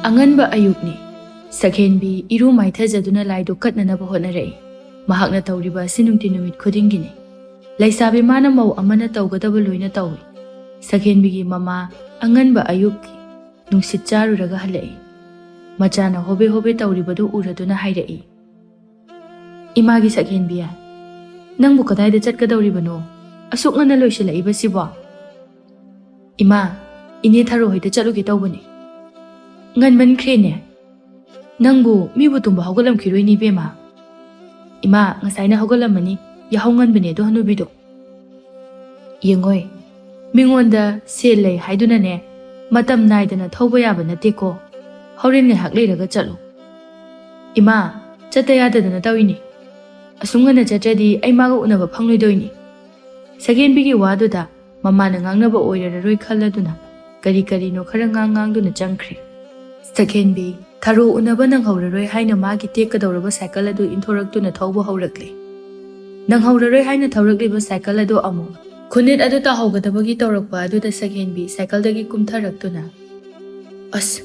ꯑꯉꯟꯕ ꯑꯌꯨꯛꯅꯤ ꯁꯛꯍꯦꯟꯕꯤ ꯏꯔꯨ ꯃꯥꯏꯊꯖꯗꯨꯅ ꯂꯥꯏꯗꯨ ꯀꯠꯅꯅꯕ ꯍꯣꯠꯅꯔꯛꯏ ꯃꯍꯥꯛꯅ ꯇꯧꯔꯤꯕ ꯑꯁꯤ ꯅꯨꯃꯤꯠ ꯈꯨꯗꯤꯡꯒꯤꯅꯤ ꯂꯩꯁꯥꯕꯤ ꯃꯥꯅ ꯃꯧ ꯑꯃꯅ ꯇꯧꯒꯗꯕ ꯂꯣꯏꯅ ꯇꯧꯏ ꯁꯛꯍꯦꯟꯕꯤꯒꯤ ꯃꯃꯥ ꯑꯉꯟꯕ ꯑꯌꯨꯛꯀꯤ ꯅꯨꯡꯁꯤꯠ ꯆꯥꯔꯨꯔꯒ ꯍꯜꯂꯛꯏ ꯃꯆꯥꯅ ꯍꯣꯕꯦ ꯍꯣꯕꯦ ꯇꯧꯔꯤꯕꯗꯨ ꯎꯔꯗꯨꯅ ꯍꯥꯏꯔꯛꯏ ꯏꯃꯥꯒꯤ ꯁꯛꯍꯦꯟꯕꯤ ꯅꯪꯕꯨ ꯀꯗꯥꯏꯗ ꯆꯠꯀꯗꯧꯔꯤꯕꯅꯣ ꯑꯁꯨꯛ ꯉꯟꯅ ꯂꯣꯏꯁꯤꯜꯂꯛꯏꯕꯁꯤꯕꯣ ꯏꯃꯥ ꯏꯅꯦ ꯊꯔꯣ ꯍꯣꯏꯗ ꯆꯠꯂꯨꯒꯦ ꯇꯧꯕꯅꯤ ꯉꯟꯃꯟꯈ꯭ꯔꯦꯅꯦ ꯅꯪꯕꯨ ꯃꯤꯕꯨ ꯇꯨꯝꯕ ꯍꯧꯒꯠꯂꯝꯈꯤꯔꯣꯏꯅꯤ ꯏꯕꯦꯝꯃ ꯏꯃꯥ ꯉꯁꯥꯏꯅ ꯍꯧꯒꯠꯂꯝꯃꯅꯤ ꯌꯥꯍꯧ ꯉꯟꯕꯅꯦ ꯑꯗꯣ ꯍꯅꯨꯕꯤꯗꯣ ꯌꯦꯡꯉꯣꯏ ꯃꯤꯉꯣꯟꯗ ꯁꯦꯜ ꯂꯩ ꯍꯥꯏꯗꯨꯅꯅꯦ ꯃꯇꯝ ナꯏꯗꯅ ꯊꯧꯕ ꯌꯥꯕ ꯅꯠꯇꯦꯀꯣ ꯍꯣꯔꯦꯟ ꯉꯥꯏꯍꯥꯛ ꯂꯩꯔꯒ ꯆꯠꯂꯣ ꯏꯃꯥ ꯆꯠꯇ ꯌꯥꯗꯗꯅ ꯇꯧꯏꯅꯤ ꯑꯁꯨꯝ ꯉꯟꯅ ꯆꯠꯇ꯭ꯔꯗꯤ ꯑꯩ ꯃꯥꯒ ꯎꯅꯕ ꯐꯪꯂꯣꯏꯗꯣꯏꯅꯤ ꯁꯛꯍꯦꯟꯕꯤꯒꯤ ꯋꯥꯗꯨꯗ ꯃꯃꯥꯅ ꯉꯥꯡꯅꯕ ꯑꯣꯏꯔꯔꯣꯏ ꯈꯜꯂꯗꯨꯅ ꯀꯔꯤꯅꯣ ꯈꯔ ꯉꯥꯡꯗꯨꯅ ꯆꯪꯈ꯭ꯔꯦ ꯁꯛꯍꯦꯟꯕꯤ ꯊꯔꯣ ꯎꯅꯕ ꯅꯪꯍꯧꯔꯔꯣꯏ ꯍꯥꯏꯅ ꯃꯥꯒꯤ ꯇꯦꯛꯀꯗꯧꯔꯕ ꯁꯥꯏꯀꯜ ꯑꯗꯨ ꯏꯟꯊꯣꯔꯛꯇꯨꯅ ꯊꯧꯕ ꯍꯧꯔꯛꯂꯦ ꯅꯪꯍꯧꯔꯔꯣꯏ ꯍꯥꯏꯅ ꯊꯧꯔꯛꯂꯤꯕ ꯁꯥꯏꯀꯜ ꯑꯗꯨ ꯑꯃꯨꯛ ꯈꯨꯅꯦꯠ ꯑꯗꯨ ꯇꯥꯍꯧꯒꯗꯕꯒꯤ ꯇꯧꯔꯛꯄ ꯑꯗꯨꯗ ꯁꯛꯍꯦꯟꯕꯤ ꯁꯥꯏꯀꯜꯗꯒꯤ ꯀꯨꯝꯊꯔꯛꯇꯨꯅ ꯑꯁ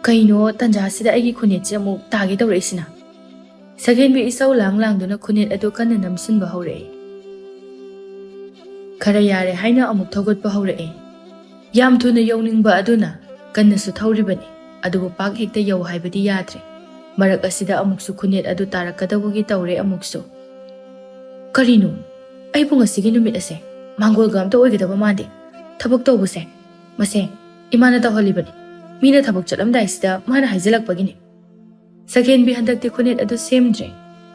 ꯀꯩꯅꯣ ꯇꯟꯖꯥꯁꯤꯗ ꯑꯩꯒꯤ ꯈꯨꯅꯦꯠꯁꯦ ꯑꯃꯨꯛ ꯇꯥꯒꯦ ꯇꯧꯔꯛꯏꯁꯤꯅ ꯁꯛꯍꯦꯟꯕꯤ ꯏꯁꯧ ꯂꯥꯡꯗꯨꯅ ꯈꯨꯅꯦꯠ ꯑꯗꯨ ꯀꯟꯅ ꯅꯝꯁꯤꯟꯕ ꯍꯧꯔꯛꯏ ꯈꯔ ꯌꯥꯔꯦ ꯍꯥꯏꯅ ꯑꯃꯨꯛ ꯊꯧꯒꯠꯄ ꯍꯧꯔꯛꯏ ꯌꯥꯝ ꯊꯨꯅ ꯌꯧꯅꯤꯡꯕ ꯑꯗꯨꯅ ꯀꯟꯅꯁꯨ ꯊꯧꯔꯤꯕꯅꯤ ꯑꯗꯨꯕꯨ ꯄꯥꯛ ꯍꯦꯛꯇ ꯌꯧ ꯍꯥꯏꯕꯗꯤ ꯌꯥꯗ꯭ꯔꯦ ꯃꯔꯛ ꯑꯁꯤꯗ ꯑꯃꯨꯛꯁꯨ ꯈꯨꯅꯦꯠ ꯑꯗꯨ ꯇꯥꯔꯛꯀꯗꯧꯕꯒꯤ ꯇꯧꯔꯦ ꯑꯃꯨꯛꯁꯨ ꯀꯔꯤꯅꯣ ꯑꯩꯕꯨ ꯉꯁꯤꯒꯤ ꯅꯨꯃꯤꯠ ꯑꯁꯦ ꯃꯥꯡꯒꯣꯜꯒ ꯑꯝꯇ ꯑꯣꯏꯒꯗꯕ ꯃꯥꯟꯗꯦ ꯊꯕꯛ ꯇꯧꯕꯁꯦ ꯃꯁꯦ ꯏꯃꯥꯅ ꯇꯧꯍꯜꯂꯤꯕꯅꯤ ꯃꯤꯅ ꯊꯕꯛ ꯆꯠꯂꯝꯗꯥꯏꯁꯤꯗ ꯃꯥꯅ ꯍꯥꯏꯖꯤꯜꯂꯛꯄꯒꯤꯅꯤ ꯁꯛꯍꯦꯟꯕꯤ ꯍꯟꯗꯛꯇꯤ ꯈꯨꯅꯦꯠ ꯑꯗꯨ ꯁꯦꯝꯗ꯭ꯔꯦ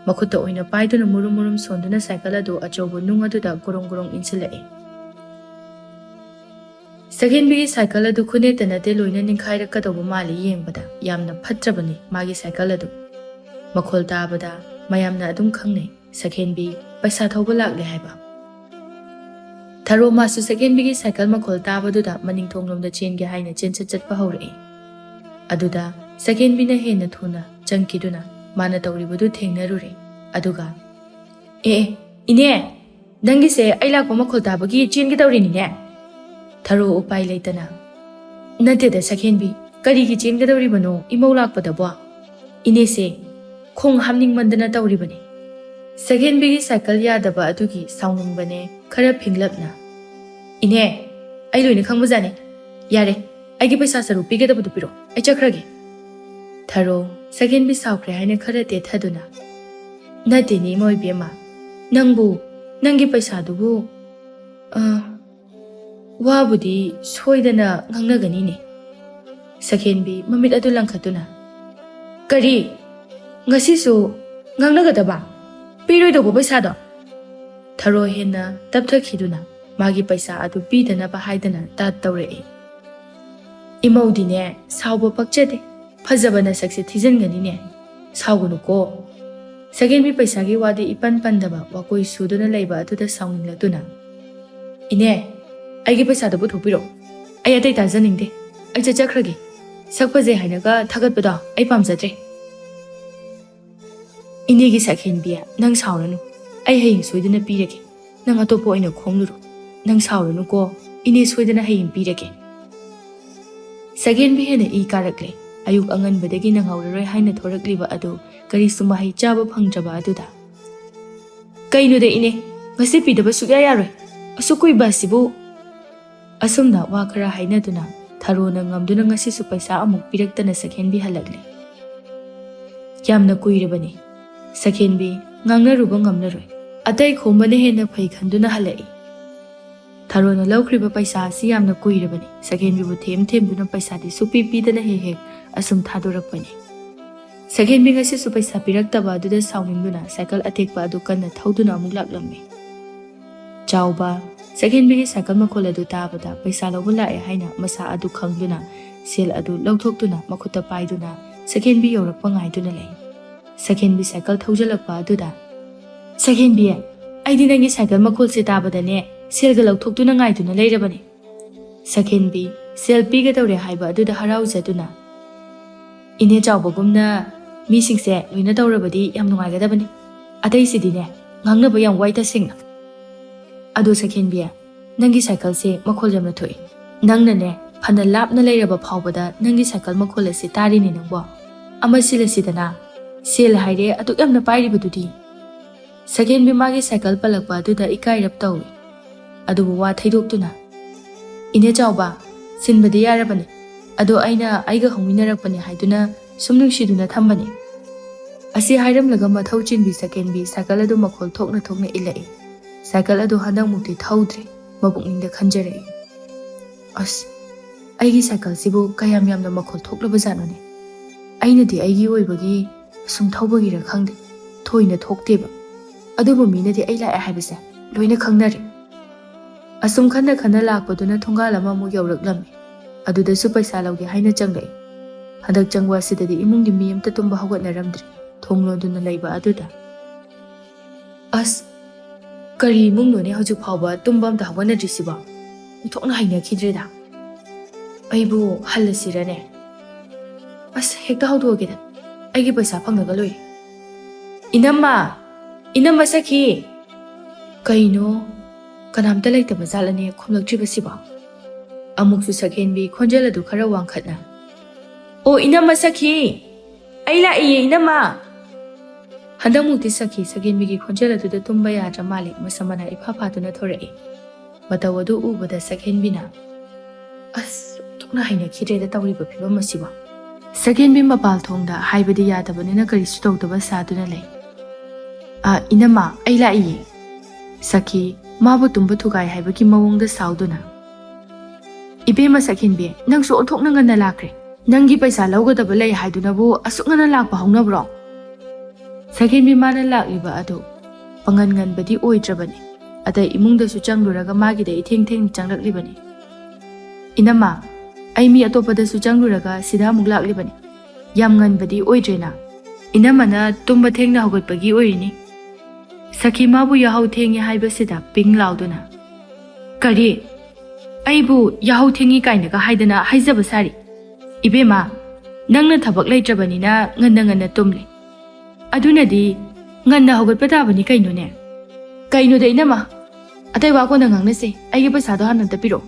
ꯃꯈꯨꯠꯇ ꯑꯣꯏꯅ ꯄꯥꯏꯗꯨꯅ ꯃꯨꯔꯨꯝ ꯁꯣꯟꯗꯨꯅ ꯁꯥꯏꯀꯜ ꯑꯗꯨ ꯑꯆꯧꯕ ꯅꯨꯡ ꯑꯗꯨꯗ ꯒꯣꯔꯣꯡ ꯏꯟꯁꯤꯜꯂꯛꯏ ꯁꯛꯍꯦꯟꯕꯤꯒꯤ ꯁꯥꯏꯀꯜ ꯑꯗꯨ ꯈꯨꯅꯦꯠꯇ ꯅꯠꯇꯦ ꯂꯣꯏꯅ ꯅꯤꯡꯈꯥꯏꯔꯛꯀꯗꯧꯕ ꯃꯥꯜꯂꯤ ꯌꯦꯡꯕꯗ ꯌꯥꯝꯅ ꯐꯠꯇ꯭ꯔꯕꯅꯤ ꯃꯥꯒꯤ ꯁꯥꯏꯀꯜ ꯑꯗꯨ ꯃꯈꯣꯜ ꯇꯥꯕꯗ ꯃꯌꯥꯝꯅ ꯑꯗꯨꯝ ꯈꯪꯅꯩ ꯁꯛꯍꯦꯟꯕꯤ ꯄꯩꯁꯥ ꯊꯧꯕ ꯂꯥꯛꯂꯦ ꯍꯥꯏꯕ ꯊꯔꯣ ꯃꯥꯁꯨ ꯁꯛꯍꯦꯟꯕꯤꯒꯤ ꯁꯥꯏꯀꯜ ꯃꯈꯣꯜ ꯇꯥꯕꯗꯨꯗ ꯃꯅꯤꯡꯊꯣꯡꯂꯣꯝꯗ ꯆꯦꯟꯒꯦ ꯍꯥꯏꯅ ꯆꯦꯟꯆꯠ ꯆꯠꯄ ꯍꯧꯔꯛꯏ ꯑꯗꯨꯗ ꯁꯛꯍꯦꯟꯕꯤꯅ ꯍꯦꯟꯅ ꯊꯨꯅ ꯆꯪꯈꯤꯗꯨꯅ ꯃꯥꯅ ꯇꯧꯔꯤꯕꯗꯨ ꯊꯦꯡꯅꯔꯨꯔꯦ ꯑꯗꯨꯒ ꯏꯅꯦ ꯅꯪꯒꯤꯁꯦ ꯑꯩ ꯂꯥꯛꯄ ꯃꯈꯣꯜ ꯇꯥꯕꯒꯤ ꯆꯦꯟꯒꯗꯧꯔꯤꯅꯤꯅꯦ ꯊꯔꯣ ꯎꯄꯥꯏ ꯂꯩꯇꯅ ꯅꯠꯇꯦꯗ ꯁꯛꯍꯦꯟꯕꯤ ꯀꯔꯤꯒꯤ ꯆꯦꯟꯒꯗꯧꯔꯤꯕꯅꯣ ꯏꯃꯧ ꯂꯥꯛꯄꯗꯕꯣ ꯏꯅꯦꯁꯦ ꯈꯣꯡ ꯍꯥꯝꯅꯤꯡꯃꯟꯗꯅ ꯇꯧꯔꯤꯕꯅꯤ ꯁꯛꯍꯦꯟꯕꯤꯒꯤ ꯁꯥꯏꯀꯜ ꯌꯥꯗꯕ ꯑꯗꯨꯒꯤ ꯁꯥꯎꯅꯤꯡꯕꯅꯦ ꯈꯔ ꯐꯤꯡꯂꯞꯅ ꯏꯅꯦ ꯑꯩ ꯂꯣꯏꯅ ꯈꯪꯕꯖꯥꯠꯅꯤ ꯌꯥꯔꯦ ꯑꯩꯒꯤ ꯄꯩꯁꯥ ꯁꯔꯨꯛ ꯄꯤꯒꯗꯕꯗꯨ ꯄꯤꯔꯣ ꯑꯩ ꯆꯠꯈ꯭ꯔꯒꯦ ꯊꯔꯣ ꯁꯛꯍꯦꯟꯕꯤ ꯁꯥꯎꯈ꯭ꯔꯦ ꯍꯥꯏꯅ ꯈꯔ ꯇꯦꯊꯗꯨꯅ ꯅꯠꯇꯦꯅꯦ ꯏꯃꯧ ꯏꯕꯦꯝꯃ ꯅꯪꯕꯨ ꯅꯪꯒꯤ ꯄꯩꯁꯥꯗꯨꯕꯨ ꯋꯥꯕꯨꯗꯤ ꯁꯣꯏꯗꯅ ꯉꯥꯡꯅꯒꯅꯤꯅꯦ ꯁꯛꯍꯦꯟꯕꯤ ꯃꯃꯤꯠ ꯑꯗꯨ ꯂꯪꯈꯠꯇꯨꯅ ꯀꯔꯤ ꯉꯁꯤꯁꯨ ꯉꯥꯡꯅꯒꯗꯕ ꯄꯤꯔꯣꯏꯗꯧꯕ ꯄꯩꯁꯥꯗꯣ ꯊꯔꯣ ꯍꯦꯟꯅ ꯇꯞꯊꯈꯤꯗꯨꯅ ꯃꯥꯒꯤ ꯄꯩꯁꯥ ꯑꯗꯨ ꯄꯤꯗꯅꯕ ꯍꯥꯏꯗꯅ ꯇꯥꯠ ꯇꯧꯔꯛꯏ ꯏꯃꯧꯗꯤꯅꯦ ꯁꯥꯎꯕ ꯄꯛꯆꯗꯦ ꯐꯖꯕ ꯅꯁꯛꯁꯦ ꯊꯤꯖꯤꯟꯒꯅꯤꯅꯦ ꯁꯥꯎꯒꯅꯨꯀꯣ ꯁꯛꯍꯦꯟꯕꯤ ꯄꯩꯁꯥꯒꯤ ꯋꯥꯗꯤ ꯏꯄꯟ ꯄꯟꯗꯕ ꯋꯥꯀꯣꯏ ꯁꯨꯗꯨꯅ ꯂꯩꯕ ꯑꯗꯨꯗ ꯁꯥꯎꯅꯤꯡꯂꯛꯇꯨꯅ ꯏꯅꯦ ꯑꯩꯒꯤ ꯄꯩꯁꯥꯗꯨ ꯄꯨꯊꯣꯛꯄꯤꯔꯣ ꯑꯩ ꯑꯇꯩ ꯇꯥꯖꯅꯤꯡꯗꯦ ꯑꯩ ꯆꯠꯈ꯭ꯔꯒꯦ ꯁꯛ ꯐꯖꯩ ꯍꯥꯏꯅꯒ ꯊꯥꯒꯠꯄꯗꯣ ꯑꯩ ꯄꯥꯝꯖꯗ꯭ꯔꯦ ꯏꯅꯦꯒꯤ ꯁꯛꯍꯦꯟꯕꯤ ꯅꯪ ꯁꯥꯎꯔꯅꯨ ꯑꯩ ꯍꯌꯦꯡ ꯁꯣꯏꯗꯅ ꯄꯤꯔꯒꯦ ꯅꯪ ꯑꯇꯣꯞꯄ ꯑꯣꯏꯅ ꯈꯣꯝꯂꯨꯔꯣ ꯅꯪ ꯁꯥꯎꯔꯅꯨꯀꯣ ꯏꯅꯦ ꯁꯣꯏꯗꯅ ꯍꯌꯦꯡ ꯄꯤꯔꯒꯦ ꯁꯛꯍꯦꯟꯕꯤ ꯍꯦꯟꯅ ꯏ ꯀꯥꯔꯛꯂꯦ ꯑꯌꯨꯛ ꯑꯉꯟꯕꯗꯒꯤ ꯅꯪꯍꯧꯔꯔꯣꯏ ꯍꯥꯏꯅ ꯊꯣꯔꯛꯂꯤꯕ ꯑꯗꯨ ꯀꯔꯤꯁꯨ ꯃꯍꯩ ꯆꯥꯕ ꯐꯪꯗ꯭ꯔꯕ ꯑꯗꯨꯗ ꯀꯩꯅꯣꯗ ꯏꯅꯦ ꯉꯁꯤ ꯄꯤꯗꯕ ꯁꯨꯛꯌꯥ ꯌꯥꯔꯣꯏ ꯑꯁꯨꯛ ꯀꯨꯏꯕ ꯑꯁꯤꯕꯨ ꯑꯁꯨꯝꯅ ꯋꯥ ꯈꯔ ꯍꯥꯏꯅꯗꯨꯅ ꯊꯔꯣꯅ ꯉꯝꯗꯨꯅ ꯉꯁꯤꯁꯨ ꯄꯩꯁా ꯑꯃꯨꯛ ꯄꯤꯔꯛꯇꯅ ꯁꯛꯍꯦꯟꯕꯤ ꯍꯜꯂꯛꯂꯦ ꯌꯥꯝꯅ ꯀꯨꯏꯔꯕꯅꯤ ꯁꯛꯍꯦꯟꯕꯤ ꯉꯥꯡꯅꯔꯨꯕ ꯉꯝꯂꯔꯣꯏ ꯑꯇꯩ ꯈꯣꯝꯕꯅ ꯍꯦꯟꯅ ꯐꯩ ꯈꯟꯗꯨꯅ ꯍꯜꯂꯛꯏ ꯊꯔꯣꯅ ꯂꯧꯈ꯭ꯔꯤꯕ ꯄꯩꯁꯥ ꯑꯁꯤ ꯌꯥꯝꯅ ꯀꯨꯏꯔꯕꯅꯤ ꯁꯛꯍꯦꯟꯕꯤꯕꯨ ꯊꯦꯝꯗꯨꯅ ꯄꯩꯁꯥꯗꯤ ꯁꯨꯄꯤ ꯄꯤꯗꯅ ꯍꯦꯛ ꯑꯁꯨꯝ ꯊꯥꯗꯣꯔꯛꯄꯅꯤ ꯁꯛꯍꯦꯟꯕꯤ ꯉꯁꯤꯁꯨ ꯄꯩꯁꯥ ꯄꯤꯔꯛꯇꯕ ꯑꯗꯨꯗ ꯁꯥꯎꯅꯤꯡꯗꯨꯅ ꯁꯥꯏꯀꯜ ꯑꯇꯦꯛꯄ ꯑꯗꯨ ꯀꯟꯅ ꯊꯧꯗꯨꯅ ꯑꯃꯨꯛ ꯂꯥꯛꯂꯝꯃꯤ ꯆꯥꯎꯕ ꯁꯛꯍꯦꯟꯕꯤꯒꯤ ꯁꯥꯏꯀꯜ ꯃꯈꯣꯜ ꯑꯗꯨ ꯇꯥꯕꯗ ꯄꯩꯁా ꯂꯧꯕ ꯂꯥꯛꯑꯦ ꯍꯥꯏꯅ ꯃꯁꯥ ꯑꯗꯨ ꯈꯪꯗꯨꯅ ꯁꯦꯜ ꯑꯗꯨ ꯂꯧꯊꯣꯛꯇꯨꯅ ꯃꯈꯨꯠꯇ ꯄꯥꯏꯗꯨꯅ ꯁꯛꯍꯦꯟꯕꯤ ꯌꯧꯔꯛꯄ ꯉꯥꯏꯗꯨꯅ ꯂꯩ ꯁꯛꯍꯦꯟꯕꯤ ꯁꯥꯏꯀꯜ ꯊꯧꯖꯤꯜꯂꯛꯄ ꯑꯗꯨꯗ ꯁꯛꯍꯦꯟꯕꯤ ꯑꯩꯗꯤ ꯅꯪꯒꯤ ꯁꯥꯏꯀꯜ ꯃꯈꯣꯜꯁꯦ ꯇꯥꯕꯗꯅꯦ ꯁꯦꯜꯒ ꯂꯧꯊꯣꯛꯇꯨꯅ ꯉꯥꯏꯗꯨꯅ ꯂꯩꯔꯕꯅꯤ ꯁꯛꯍꯦꯟꯕꯤ ꯁꯦꯜ ꯄꯤꯒꯗꯧꯔꯦ ꯍꯥꯏꯕ ꯑꯗꯨꯗ ꯍꯔꯥꯎꯖꯗꯨꯅ ꯏꯅꯦ ꯆꯥꯎꯕꯒꯨꯝꯅ ꯃꯤꯁꯤꯡꯁꯦ ꯂꯣꯏꯅ ꯇꯧꯔꯕꯗꯤ ꯌꯥꯝ ꯅꯨꯡꯉꯥꯏꯒꯗꯕꯅꯤ ꯑꯇꯩꯁꯤꯗꯤꯅꯦ ꯉꯥꯡꯅꯕ ꯌꯥꯝ ꯋꯥꯏ ꯇꯁꯦꯡꯅ ꯑꯗꯣ ꯁꯛꯍꯦꯟꯕꯤ ꯅꯪꯒꯤ ꯁꯥꯏꯀꯜꯁꯦ ꯃꯈꯣꯜ ꯌꯥꯝꯅ ꯊꯣꯛꯏ ꯅꯪꯅꯅꯦ ꯐꯅ ꯂꯥꯞꯅ ꯂꯩꯔꯕ ꯐꯥꯎꯕꯗ ꯅꯪꯒꯤ ꯁꯥꯏꯀꯜ ꯃꯈꯣꯜ ꯑꯁꯤ ꯇꯥꯔꯤꯅꯤ ꯅꯪꯕꯣ꯫ ꯑꯃ ꯁꯤꯜꯂꯁꯤꯗꯅ, ꯁꯦꯜ ꯍꯥꯏꯔꯦ ꯑꯗꯨꯛ ꯌꯥꯝꯅ ꯄꯥꯏꯔꯤꯕꯗꯨꯗꯤ꯫ ꯁꯛꯍꯦꯟꯕꯤ ꯃꯥꯒꯤ ꯁꯥꯏꯀꯜ ꯄꯜꯂꯛꯄ ꯑꯗꯨꯗ ꯏꯀꯥꯏꯔꯞ ꯇꯧꯏ꯫ ꯑꯗꯨꯕꯨ ꯋꯥ ꯊꯩꯗꯣꯛꯇꯨꯅ, "ꯏꯅꯦ ꯆꯥꯎꯕ, ꯁꯤꯟꯕꯗꯤ ꯌꯥꯔꯕꯅꯤ, ꯑꯗꯣ ꯑꯩꯅ ꯑꯩꯒ ꯍꯧꯃꯤꯟꯅꯔꯛꯄꯅꯤ ꯍꯥꯏꯗꯨꯅ ꯁꯨꯝ ꯅꯨꯡꯁꯤꯗꯨꯅ ꯊꯝꯕꯅꯤ"꯫ ꯑꯁꯤ ꯍꯥꯏꯔꯝꯂꯒ ꯃꯊꯧ ꯆꯤꯟꯕꯤ ꯁꯛꯍꯦꯟꯕꯤ ꯁꯥꯏꯀꯜ ꯑꯗꯨ ꯃꯈꯣꯜ ꯊꯣꯛꯅ ꯊꯣꯛꯅ ꯏꯜꯂꯛꯏ꯫ ꯁꯥꯏꯀꯜ ꯑꯗꯨ ꯍꯟꯗꯛꯃꯨꯛꯇꯤ ꯊꯧꯗ꯭ꯔꯦ, ꯃꯄꯨꯛꯅꯤꯡꯗ ꯈꯟꯖꯔꯛꯏ꯫ ꯑꯁ, ꯑꯩꯒꯤ ꯁꯥꯏꯀꯜꯁꯤꯕꯨ ꯀꯌꯥꯝ ꯌꯥꯝꯅ ꯃꯈꯣꯜ ꯊꯣꯛꯂꯕꯖꯥꯠꯅꯣꯅꯦ? ꯑꯩꯅꯗꯤ ꯑꯩꯒꯤ ꯑꯣꯏꯕꯒꯤ ꯑꯁꯨꯝ ꯊꯧꯕꯒꯤꯔ ꯈꯪꯗꯦ, ꯊꯣꯏꯅ ꯊꯣꯛꯇꯦꯕ꯫ ꯑꯗꯨꯕꯨ ꯃꯤꯅꯗꯤ ꯑꯩ ꯂꯥꯛꯑꯦ ꯍꯥꯏꯕꯁꯦ ꯂꯣꯏꯅ ꯈꯪꯅꯔꯦ꯫ ꯑꯁꯨꯝ ꯈꯟꯅ ꯈꯟꯅ ꯂꯥꯛꯄꯗꯨꯅ ꯊꯣꯡꯒꯥꯜ ꯑꯃꯃꯨꯛ ꯌꯧꯔꯛꯂꯝꯃꯤ꯫ ꯑꯗꯨꯗꯁꯨ ꯄꯩꯁꯥ ꯂꯧꯒꯦ ꯍꯥꯏꯅ ꯆꯪꯂꯛꯏ꯫ ꯍꯟꯗꯛ ꯆꯪꯕ ꯑꯁꯤꯗꯗꯤ ꯏꯃꯨꯡꯒꯤ ꯃꯤ ꯑꯃꯇ ꯇꯨꯝꯕ ꯍꯧꯒꯠꯅꯔꯝꯗ꯭ꯔꯤ, ꯊꯣꯡ ꯂꯣꯟꯗꯨꯅ ꯂꯩꯕ ꯑꯗꯨꯗ꯫ ꯑꯁ, ꯀꯔꯤ ꯏꯃꯨꯡꯅꯣꯅꯦ ꯍꯧꯖꯤꯛ ꯐꯥꯎꯕ ꯇꯨꯝꯕ ꯑꯝꯇ ꯍꯧꯒꯠꯅꯗ꯭ꯔꯤꯁꯤꯕꯣ? ꯑꯣꯟꯊꯣꯛꯅ ꯍꯩꯅꯈꯤꯗ꯭ꯔꯦꯗ꯫ ꯑꯩꯕꯨ ꯍꯜꯂꯁꯤꯔꯅꯦ? ꯑꯁ, ꯍꯦꯛꯇ ꯍꯧꯗꯣꯛꯑꯒꯦꯗ, ꯑꯩꯒꯤ ꯄꯩꯁꯥ ꯐꯪꯉꯒ ꯂꯣꯏꯔꯦ꯫ "ꯏꯅꯝꯃ! ꯏꯅꯝꯃ ꯁꯈꯤ!" ꯀꯩꯅꯣ, ꯀꯅꯥꯝꯇ ꯂꯩꯇꯕ ꯖꯥꯠꯂꯅꯦ ꯈꯨꯝꯂꯛꯇ꯭ꯔꯤꯕꯁꯤꯕꯣ? ꯑꯃꯨꯛꯁꯨ ꯁꯛꯍꯦꯟꯕꯤ ꯈꯣꯟꯖꯦꯜ ꯑꯗꯨ ꯈꯔ ꯋꯥꯡꯈꯠꯅ, "ꯑꯣ ꯏꯅꯝꯃ ꯁꯈꯤ! ꯑꯩ ꯂꯥꯛꯏꯌꯦ ꯏꯅꯝꯃ!" ꯍꯟꯗꯛꯃꯨꯛꯇꯤ ꯁꯈꯤ ꯁꯛꯍꯦꯟꯕꯤꯒꯤ ꯈꯣꯟꯖꯦꯜ ꯑꯗꯨꯗ ꯇꯨꯝꯕ ꯌꯥꯗ꯭ꯔ ꯃꯥꯜꯂꯦ ꯃꯁꯝ ꯃꯅꯥ ꯏꯐꯥ ꯐꯥꯗꯨꯅ ꯊꯣꯔꯛꯏ꯫ ꯃꯇꯧ ꯑꯗꯨ ꯎꯕꯗ ꯁꯛꯍꯦꯟꯕꯤꯅ, "ꯑꯁ, ꯑꯣꯟꯊꯣꯛꯅ ꯍꯩꯅꯈꯤꯗ꯭ꯔꯦꯗ ꯇꯧꯔꯤꯕ ꯐꯤꯕꯝ ꯑꯁꯤꯕꯣ"꯫ ꯁꯛꯍꯦꯟꯕꯤ ꯃꯄꯥꯜ ꯊꯣꯡꯗ ꯍꯥꯏꯕꯗꯤ ꯌꯥꯗꯕꯅꯤꯅ ꯀꯔꯤꯁꯨ ꯇꯧꯗꯕ ꯁꯥꯗꯨꯅ ꯂꯩ꯫ "ꯏꯅꯝꯃ, ꯑꯩ ꯂꯥꯛꯏꯌꯦ"꯫ ꯁꯈꯤ ꯃꯥꯕꯨ ꯇꯨꯝꯕ ꯊꯨꯒꯥꯏ ꯍꯥꯏꯕꯒꯤ ꯃꯑꯣꯡꯗ ꯁꯥꯎꯗꯨꯅ, "ꯏꯕꯦꯝꯃ ꯁꯛꯍꯦꯟꯕꯤ, ꯅꯪꯁꯨ ꯑꯣꯟꯊꯣꯛꯅ ꯉꯟꯅ ꯂꯥꯛꯈ꯭ꯔꯦ꯫ ꯅꯪꯒꯤ ꯄꯩꯁꯥ ꯂꯧꯒꯗꯕ ꯂꯩ ꯍꯥꯏꯗꯨꯅꯕꯨ ꯑꯁꯨꯛ ꯉꯟꯅ ꯂꯥꯛꯄ ꯍꯧꯅꯕ꯭ꯔꯣ"꯫ ꯁꯛꯍꯦꯟꯕꯤ ꯃꯥꯅ ꯂꯥꯛꯂꯤꯕ ꯑꯗꯨ ꯄꯪꯉꯟ ꯉꯟꯕꯗꯤ ꯑꯣꯏꯗ꯭ꯔꯕꯅꯤ꯫ ꯑꯇꯩ ꯏꯃꯨꯡꯗꯁꯨ ꯆꯪꯂꯨꯔꯒ ꯃꯥꯒꯤꯗ ꯏꯊꯦꯡ ꯊꯦꯡꯅ ꯆꯪꯂꯛꯂꯤꯕꯅꯤ꯫ "ꯏꯅꯝꯃ, ꯑꯩ ꯃꯤ ꯑꯇꯣꯞꯄꯗꯁꯨ ꯆꯪꯂꯨꯔꯒ ꯁꯤꯗ ꯑꯃꯨꯛ ꯂꯥꯛꯂꯤꯕꯅꯤ꯫ ꯌꯥꯝ ꯉꯟꯕꯗꯤ ꯑꯣꯏꯗ꯭ꯔꯦꯅ, ꯏꯅꯝꯃꯅ ꯇꯨꯝꯕ ꯊꯦꯡꯅ ꯍꯧꯒꯠꯄꯒꯤ ꯑꯣꯏꯔꯤꯅꯤ"꯫ ꯁꯈꯤ ꯃꯥꯕు ꯌꯥꯍꯧ ꯊꯦꯡꯉꯦ ꯍꯥꯏꯕꯁꯤꯗ ꯄꯤꯡ ꯂꯥꯎꯗꯨꯅ, "ꯀꯔꯤ? ꯑꯩꯕꯨ ꯌꯥꯍꯧ ꯊꯦꯡꯉꯤ ꯀꯥꯏꯅꯒ ꯍꯥꯏꯗꯅ ꯍꯥꯏꯖꯕ ꯁꯥꯔꯤ? ꯏꯕꯦꯝꯃ, ꯅꯪꯅ ꯊꯕꯛ ꯂꯩꯇ꯭ꯔꯕꯅꯤꯅ ꯉꯟꯅ ꯉꯟꯅ ꯇꯨꯝꯂꯦ, ꯑꯗꯨꯅꯗꯤ ꯉꯟꯅ ꯍꯧꯒꯠꯄ ताबꯅꯤ ꯀꯩꯅꯣꯅꯦ"꯫ "ꯀꯩꯅꯣꯗ ꯏꯅꯝꯃ, ꯑꯇꯩ ꯋꯥ ꯀꯣꯟꯅ ꯉꯥꯡꯅꯁꯦ, ꯑꯩꯒꯤ ꯄꯩꯁꯥꯗꯣ ꯍꯥꯟꯅ ꯑꯝꯇ ꯄꯤꯔꯛꯑꯣ꯫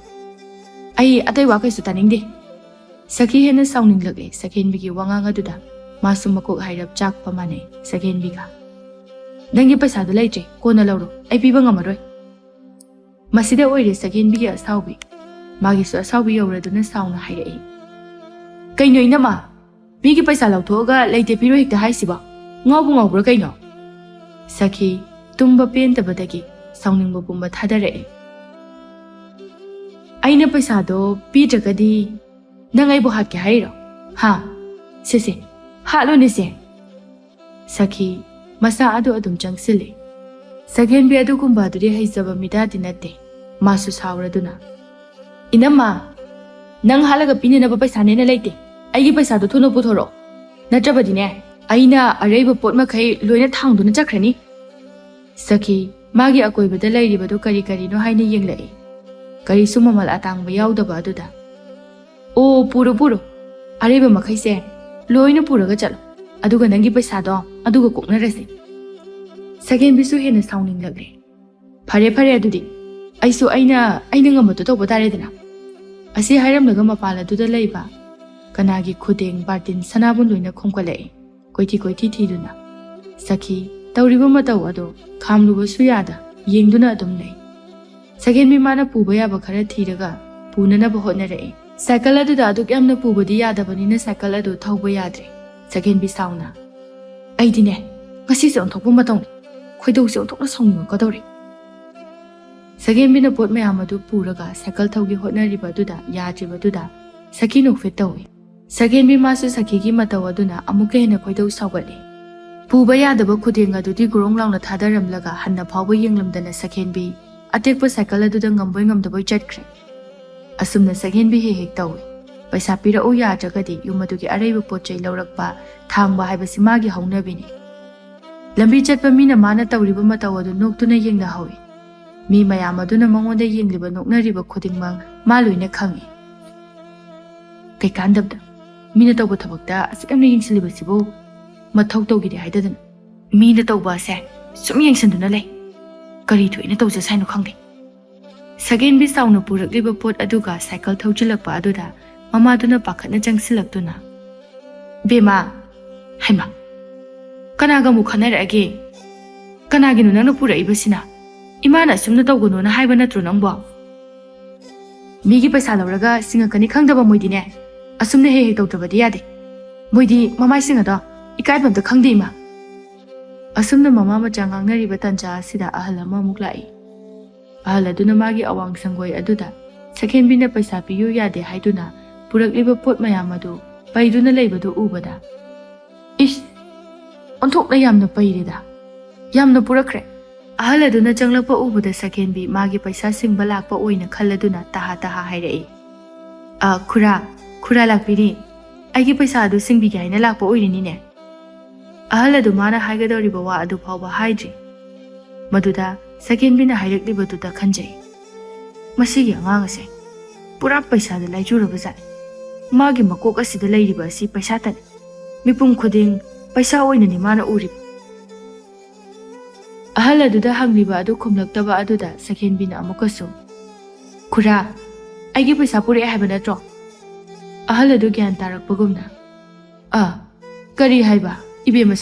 ꯑꯩ ꯑꯇꯩ ꯋꯥ ꯀꯩꯁꯨ ꯇꯥꯅꯤꯡꯗꯦ"꯫ ꯁꯈꯤ ꯍꯦꯟꯅ ꯁꯥꯎꯅꯤꯡꯂꯛꯂꯦ ꯁꯛꯍꯦꯟꯕꯤꯒꯤ ꯋꯥꯉꯥꯡ ꯑꯗꯨꯗ꯫ ꯃꯥꯁꯨ ꯃꯀꯣꯛ ꯍꯥꯏꯔꯞ ꯆꯥꯛꯄ ꯃꯥꯟꯅꯩ ꯁꯛꯍꯦꯟꯕꯤꯒ꯫ "ꯅꯪꯒꯤ ꯄꯩꯁꯥꯗꯣ ꯂꯩꯇ꯭ꯔꯦ, ꯀꯣꯟꯅ ꯂꯧꯔꯣ, ꯑꯩ ꯄꯤꯕ ꯉꯝꯃꯔꯣꯏ"꯫ ꯃꯁꯤꯗ ꯑꯣꯏꯔꯦ ꯁꯛꯍꯦꯟꯕꯤꯒꯤ ꯑꯁꯥꯎꯕꯤ꯫ ꯃꯥꯒꯤꯁꯨ ꯑꯁꯥꯎꯕꯤ ꯌꯧꯔꯗꯨꯅ ꯁꯥꯎꯅ ꯍꯥꯏꯔꯛꯏ, "ꯀꯩꯅꯣ ꯏꯅꯝꯃ, ꯃꯤꯒꯤ ꯄꯩꯁꯥ ꯂꯧꯊꯣꯛꯑꯒ ꯂꯩꯇꯦ ꯄꯤꯔꯣ ꯍꯦꯛꯇ ꯍꯥꯏꯁꯤꯕꯣ? ꯉꯥꯎꯕꯨ ꯉꯥꯎꯕ꯭ꯔꯥ ꯀꯩꯅꯣ"꯫ ꯁꯈꯤ ꯇꯨꯝꯕ ꯄꯦꯟꯗꯕꯗꯒꯤ ꯁꯥꯎꯅꯤꯡꯕ ꯄꯨꯝꯕ ꯊꯥꯗꯔꯛꯏ꯫ "ꯑꯩꯅ ꯄꯩꯁꯥꯗꯣ ꯄꯤꯗ꯭ꯔꯒꯗꯤ ꯅꯪ ꯑꯩꯕꯨ ꯍꯥꯠꯀꯦ ꯍꯥꯏꯔꯤꯔꯣ? ꯍꯥ? ꯁꯦ ꯍꯥꯠꯂꯣꯅꯦꯁꯦ"꯫ ꯁꯈꯤ ꯃꯁꯥ ꯑꯗꯨ ꯑꯗꯨꯝ ꯆꯪꯁꯤꯜꯂꯤ꯫ ꯁꯛꯍꯦꯟꯕꯤ ꯑꯗꯨꯒꯨꯝꯕ ꯑꯗꯨꯗꯤ ꯍꯩꯖꯕ ꯃꯤꯗꯥꯗꯤ ꯅꯠꯇꯦ꯫ ꯃꯥꯁꯨ ꯁꯥꯎꯔꯗꯨꯅ, "ꯏꯅꯝꯃ, ꯅꯪ ꯍꯥꯠꯂꯒ ꯄꯤꯅꯅꯕ ꯄꯩꯁꯥꯅꯦꯅ ꯂꯩꯇꯦ, ꯑꯩꯒꯤ ꯄꯩꯁꯥꯗꯣ ꯊꯨꯅ ꯄꯨꯊꯣꯔꯛꯑꯣ, ꯅꯠꯇ꯭ꯔꯕꯗꯤꯅꯦ ꯑꯩꯅ ꯑꯔꯩꯕ ꯄꯣꯠ ꯃꯈꯩ ꯂꯣꯏꯅ ꯊꯥꯡꯗꯨꯅ ꯆꯠꯈ꯭ꯔꯅꯤ"꯫ ꯁꯈꯤ ꯃꯥꯒꯤ ꯑꯀꯣꯏꯕꯗ ꯂꯩꯔꯤꯕꯗꯨ ꯀꯔꯤ ꯀꯔꯤꯅꯣ ꯍꯥꯏꯅ ꯌꯦꯡꯂꯛꯏ꯫ ꯀꯔꯤꯁꯨ ꯃꯃꯜ ꯑꯇꯥꯡꯕ ꯌꯥꯎꯗꯕ ꯑꯗꯨꯗ, "ꯑꯣ, ꯄꯨꯔꯣ, ꯑꯔꯩꯕ ꯃꯈꯩꯁꯦ ꯂꯣꯏꯅ ꯄꯨꯔꯒ ꯆꯠꯂꯣ, ꯑꯗꯨꯒ ꯅꯪꯒꯤ ꯄꯩꯁꯥꯗꯣ ꯑꯗꯨꯒ ꯀꯣꯛꯅꯔꯁꯤ"꯫ ꯁꯛꯍꯦꯟꯕꯤꯁꯨ ꯍꯦꯟꯅ ꯁꯥꯎꯅꯤꯡꯂꯛꯂꯦ꯫ "ꯐꯔꯦ ꯑꯗꯨꯗꯤ ꯑꯩꯁꯨ ꯑꯩꯅ ꯉꯝꯕꯗꯣ ꯇꯧꯕ ꯇꯥꯔꯦꯗꯅ"꯫ ꯑꯁꯤ ꯍꯥꯏꯔꯝꯂꯒ ꯃꯄꯥꯟ ꯑꯗꯨꯗ ꯂꯩꯕ ꯀꯅꯥꯒꯤ ꯈꯨꯗꯦꯡ ꯕꯥꯔꯇꯤꯟ ꯁꯅꯥꯕꯨꯟ ꯂꯣꯏꯅ ꯈꯣꯝꯀꯠꯂꯛꯏ ꯀꯣꯏꯊꯤ ꯊꯤꯗꯨꯅ꯫ ꯁꯈꯤ ꯇꯧꯔꯤꯕ ꯃꯇꯧ ꯑꯗꯣ ꯈꯥꯝꯂꯨꯕꯁꯨ ꯌꯥꯗ ꯌꯦꯡꯗꯨꯅ ꯑꯗꯨꯝ ꯂꯩ꯫ ꯁꯛꯍꯦꯟꯕꯤ ꯃꯥꯅ ꯄꯨꯕ ꯌꯥꯕ ꯈꯔ ꯊꯤꯔꯒ ꯄꯨꯅꯅꯕ ꯍꯣꯠꯅꯔꯛꯏ꯫ ꯁꯥꯏꯀꯜ ꯑꯗꯨꯗ ꯑꯗꯨꯛ ꯌꯥꯝꯅ ꯄꯨꯕꯗꯤ ꯌꯥꯗꯕꯅꯤꯅ ꯁꯥꯏꯀꯜ ꯑꯗꯨ ꯊꯧꯕ ꯌꯥꯗ꯭ꯔꯦ꯫ ꯁꯛꯍꯦꯟꯕꯤ ꯁꯥꯎꯅ, "ꯑꯩꯗꯤꯅꯦ ꯉꯁꯤꯁꯦ ꯑꯣꯟꯊꯣꯛꯄ ꯃꯇꯧꯅꯤ, ꯈꯣꯏꯗꯧꯁꯦ ꯑꯣꯟꯊꯣꯛꯅ ꯁꯥꯎꯅꯤꯡꯉꯛꯀꯗꯧꯔꯦ"꯫ ꯁꯛꯍꯦꯟꯕꯤꯅ ꯄꯣꯠ ꯃꯌꯥꯝ ꯑꯗꯨ ꯄꯨꯔꯒ ꯁꯥꯏꯀꯜ ꯊꯧꯒꯦ ꯍꯣꯠꯅꯔꯤꯕ ꯑꯗꯨꯗ ꯌꯥꯗ꯭ꯔꯤꯕꯗꯨꯗ ꯁꯈꯤ ꯅꯣꯛꯐꯦꯠ ꯇꯧꯏ꯫ ꯁꯛꯍꯦꯟꯕꯤ ꯃꯥꯁꯨ ꯁꯈꯤꯒꯤ ꯃꯇꯧ ꯑꯗꯨꯅ ꯑꯃꯨꯛꯀ ꯍꯦꯟꯅ ꯈꯣꯏꯗꯧ ꯁꯥꯎꯒꯠꯂꯤ꯫ ꯄꯨꯕ ꯌꯥꯗꯕ ꯈꯨꯗꯦꯡ ꯑꯗꯨꯗꯤ ꯒꯨꯔꯨꯡ ꯂꯥꯎꯅ ꯊꯥꯗꯔꯝꯂꯒ ꯍꯟꯅ ꯐꯥꯎꯕ ꯌꯦꯡꯂꯝꯗꯅ ꯁꯛꯍꯦꯟꯕꯤ ꯑꯇꯦꯛꯄ ꯁꯥꯏꯀꯜ ꯑꯗꯨꯗ ꯉꯝꯕꯣꯏ ꯉꯝꯗꯕꯣꯏ ꯆꯠꯈ꯭ꯔꯦ꯫ ꯑꯁꯨꯝꯅ ꯁꯛꯍꯦꯟꯕꯤ ꯍꯦꯛ ꯇꯧꯏ꯫ ꯄꯩꯁꯥ ꯄꯤꯔꯛꯎ ꯌꯥꯗ꯭ꯔꯒꯗꯤ ꯌꯨꯝ ꯑꯗꯨꯒꯤ ꯑꯔꯩꯕ ꯄꯣꯠ ꯆꯩ ꯂꯧꯔꯛꯄ, ꯊꯥꯡꯕ ꯍꯥꯏꯕꯁꯤ ꯃꯥꯒꯤ ꯍꯧꯅꯕꯤꯅꯤ꯫ ꯂꯝꯕꯤ ꯆꯠꯄ ꯃꯤꯅ ꯃꯥꯅ ꯇꯧꯔꯤꯕ ꯃꯇꯧ ꯑꯗꯨ ꯅꯣꯛꯇꯨꯅ ꯌꯦꯡꯅꯍꯧꯏ꯫ ꯃꯤ ꯃꯌꯥꯝ ꯑꯗꯨꯅ ꯃꯉꯣꯟꯗ ꯌꯦꯡꯂꯤꯕ ꯅꯣꯛꯅꯔꯤꯕ ꯈꯨꯗꯤꯡꯃꯛ ꯃꯥ ꯂꯣꯏꯅ ꯈꯪꯏ꯫ ꯀꯩꯀꯥꯟꯗꯕꯗ ꯃꯤꯅ ꯇꯧꯕ ꯊꯕꯛꯇ ꯑꯁꯨꯛ ꯌꯥꯝꯅ ꯌꯦꯡꯁꯤꯜꯂꯤꯕꯁꯤꯕꯨ ꯃꯊꯧ ꯇꯧꯈꯤꯗꯦ ꯍꯥꯏꯗꯗꯅ ꯃꯤꯅ ꯇꯧꯕ ꯑꯁꯦ ꯁꯨꯝ ꯌꯦꯡꯁꯤꯟꯗꯨꯅ ꯂꯩ꯫ ꯀꯔꯤ ꯊꯣꯛꯏꯅ ꯇꯧꯖꯁꯥꯏꯅꯣ ꯈꯪꯗꯦ꯫ Sagenbi sauna purakliba pot aduga cycle thauchilakpa aduda mamaduna pakhatna changsilakduna Bema haima kanaga mu khanarage kanaginu nangna puraibasina imana sumna tawgono na haiba natro nangbo migi paisa lawraga singakani khangdaba moidine asumna he tawtabadi yade moidi mamai singada ikaibamta khangde ima asumna mama macha ngangnariba tanja sida ahal ama amuk lai ahal aduna magi awang sangoi aduda Sagenbina paisa piyu yade haiduna purakliba pot mayam adu paiduna leibadu ubada ish onthokna yamna pairida yamna purakre ahal aduna changlakpa ubada Sagenbi magi paisa singba lakpa oina khalladuna taha taha hairei khura lakpiri aigi paisa adu singbi gaina lakpa oirini ne ahal adu mana haigadoriba wa adu phawba haidri maduda Sagenbina hairaklibaduda khanjai masigi angang ase pura paisa da laijuraba jat magi makok asida leiriba asi paisa tan mipum khuding paisa oina ni mana urib ahal aduda hangliba adu khumlaktaba aduda Sagenbina amukasu khura aigi paisa pure haiba natro ahal adu gyan tarakpagumna kari haiba ibema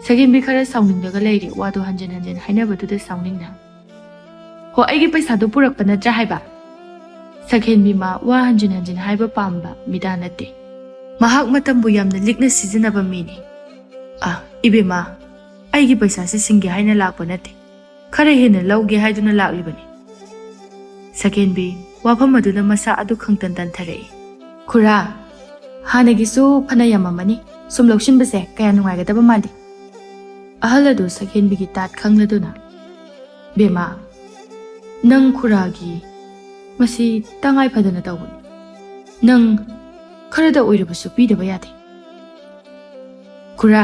Sagenbi khara sauningdaga leiri wadu hanjan hanjan hainabaduda sauningna ho aigi paisa do purakpa natra haiba Sagenbi ma wa hanjan hanjan haiba pamba midanate mahak matambu yamna likna sizinaba mini ibema aigi paisa se singe haina lakpa nate khara hena lauge haiduna laklibani Sagenbi wafam aduna masa adu khangtan tan tharei khura hanagisu phana yamamani sum lokshin base kaya nungaigadaba mali ahal adu Sagenbi gi tat khangladuna bema nang khuragi masi tangai phadana tawuni nang kharada oirabasu pidaba yade khura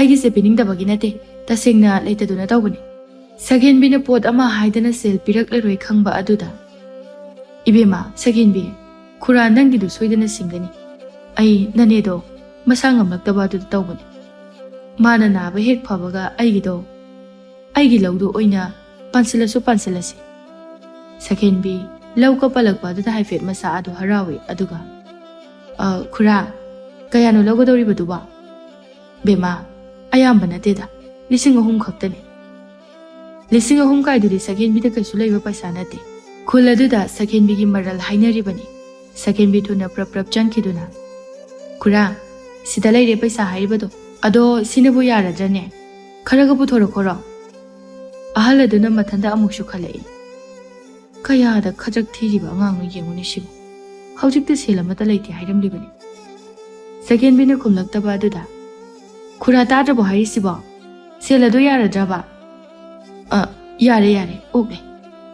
aigi se piningdabagi nate tasengna leitaduna tawuni Sagenbina pot ama haidana sel piraklaroi khangba aduda ibema Sagenbi khura nangidu soidana singani ai nanedo masa ngamlaktaba aduda tawuni mana naba hek phabaga aigi laudu oina pansilasi Sagenbi lauka palakpa aduda haifet masa adu harawi aduga khura kayano laugadoribaduba bema ayamba nateda 3,300 khaktani 3,300 kaidudi Sagenbi da kaisu leiba paisa nate khuladuda Sagenbi gi maral hainaribani Sagenbi thuna prap changkiduna khura sida leire paisa hairibado ado sinabu yaradrane kharaga puthora khoro ahal aduna mathanda amukshu khalai kaya da khajak thiriba angangno yenguni shibu haujikta selamata leiti hairamlibani Sagenbi na khumlaktaba aduda khura tadrabo hairisibo seladu yaradraba yare okle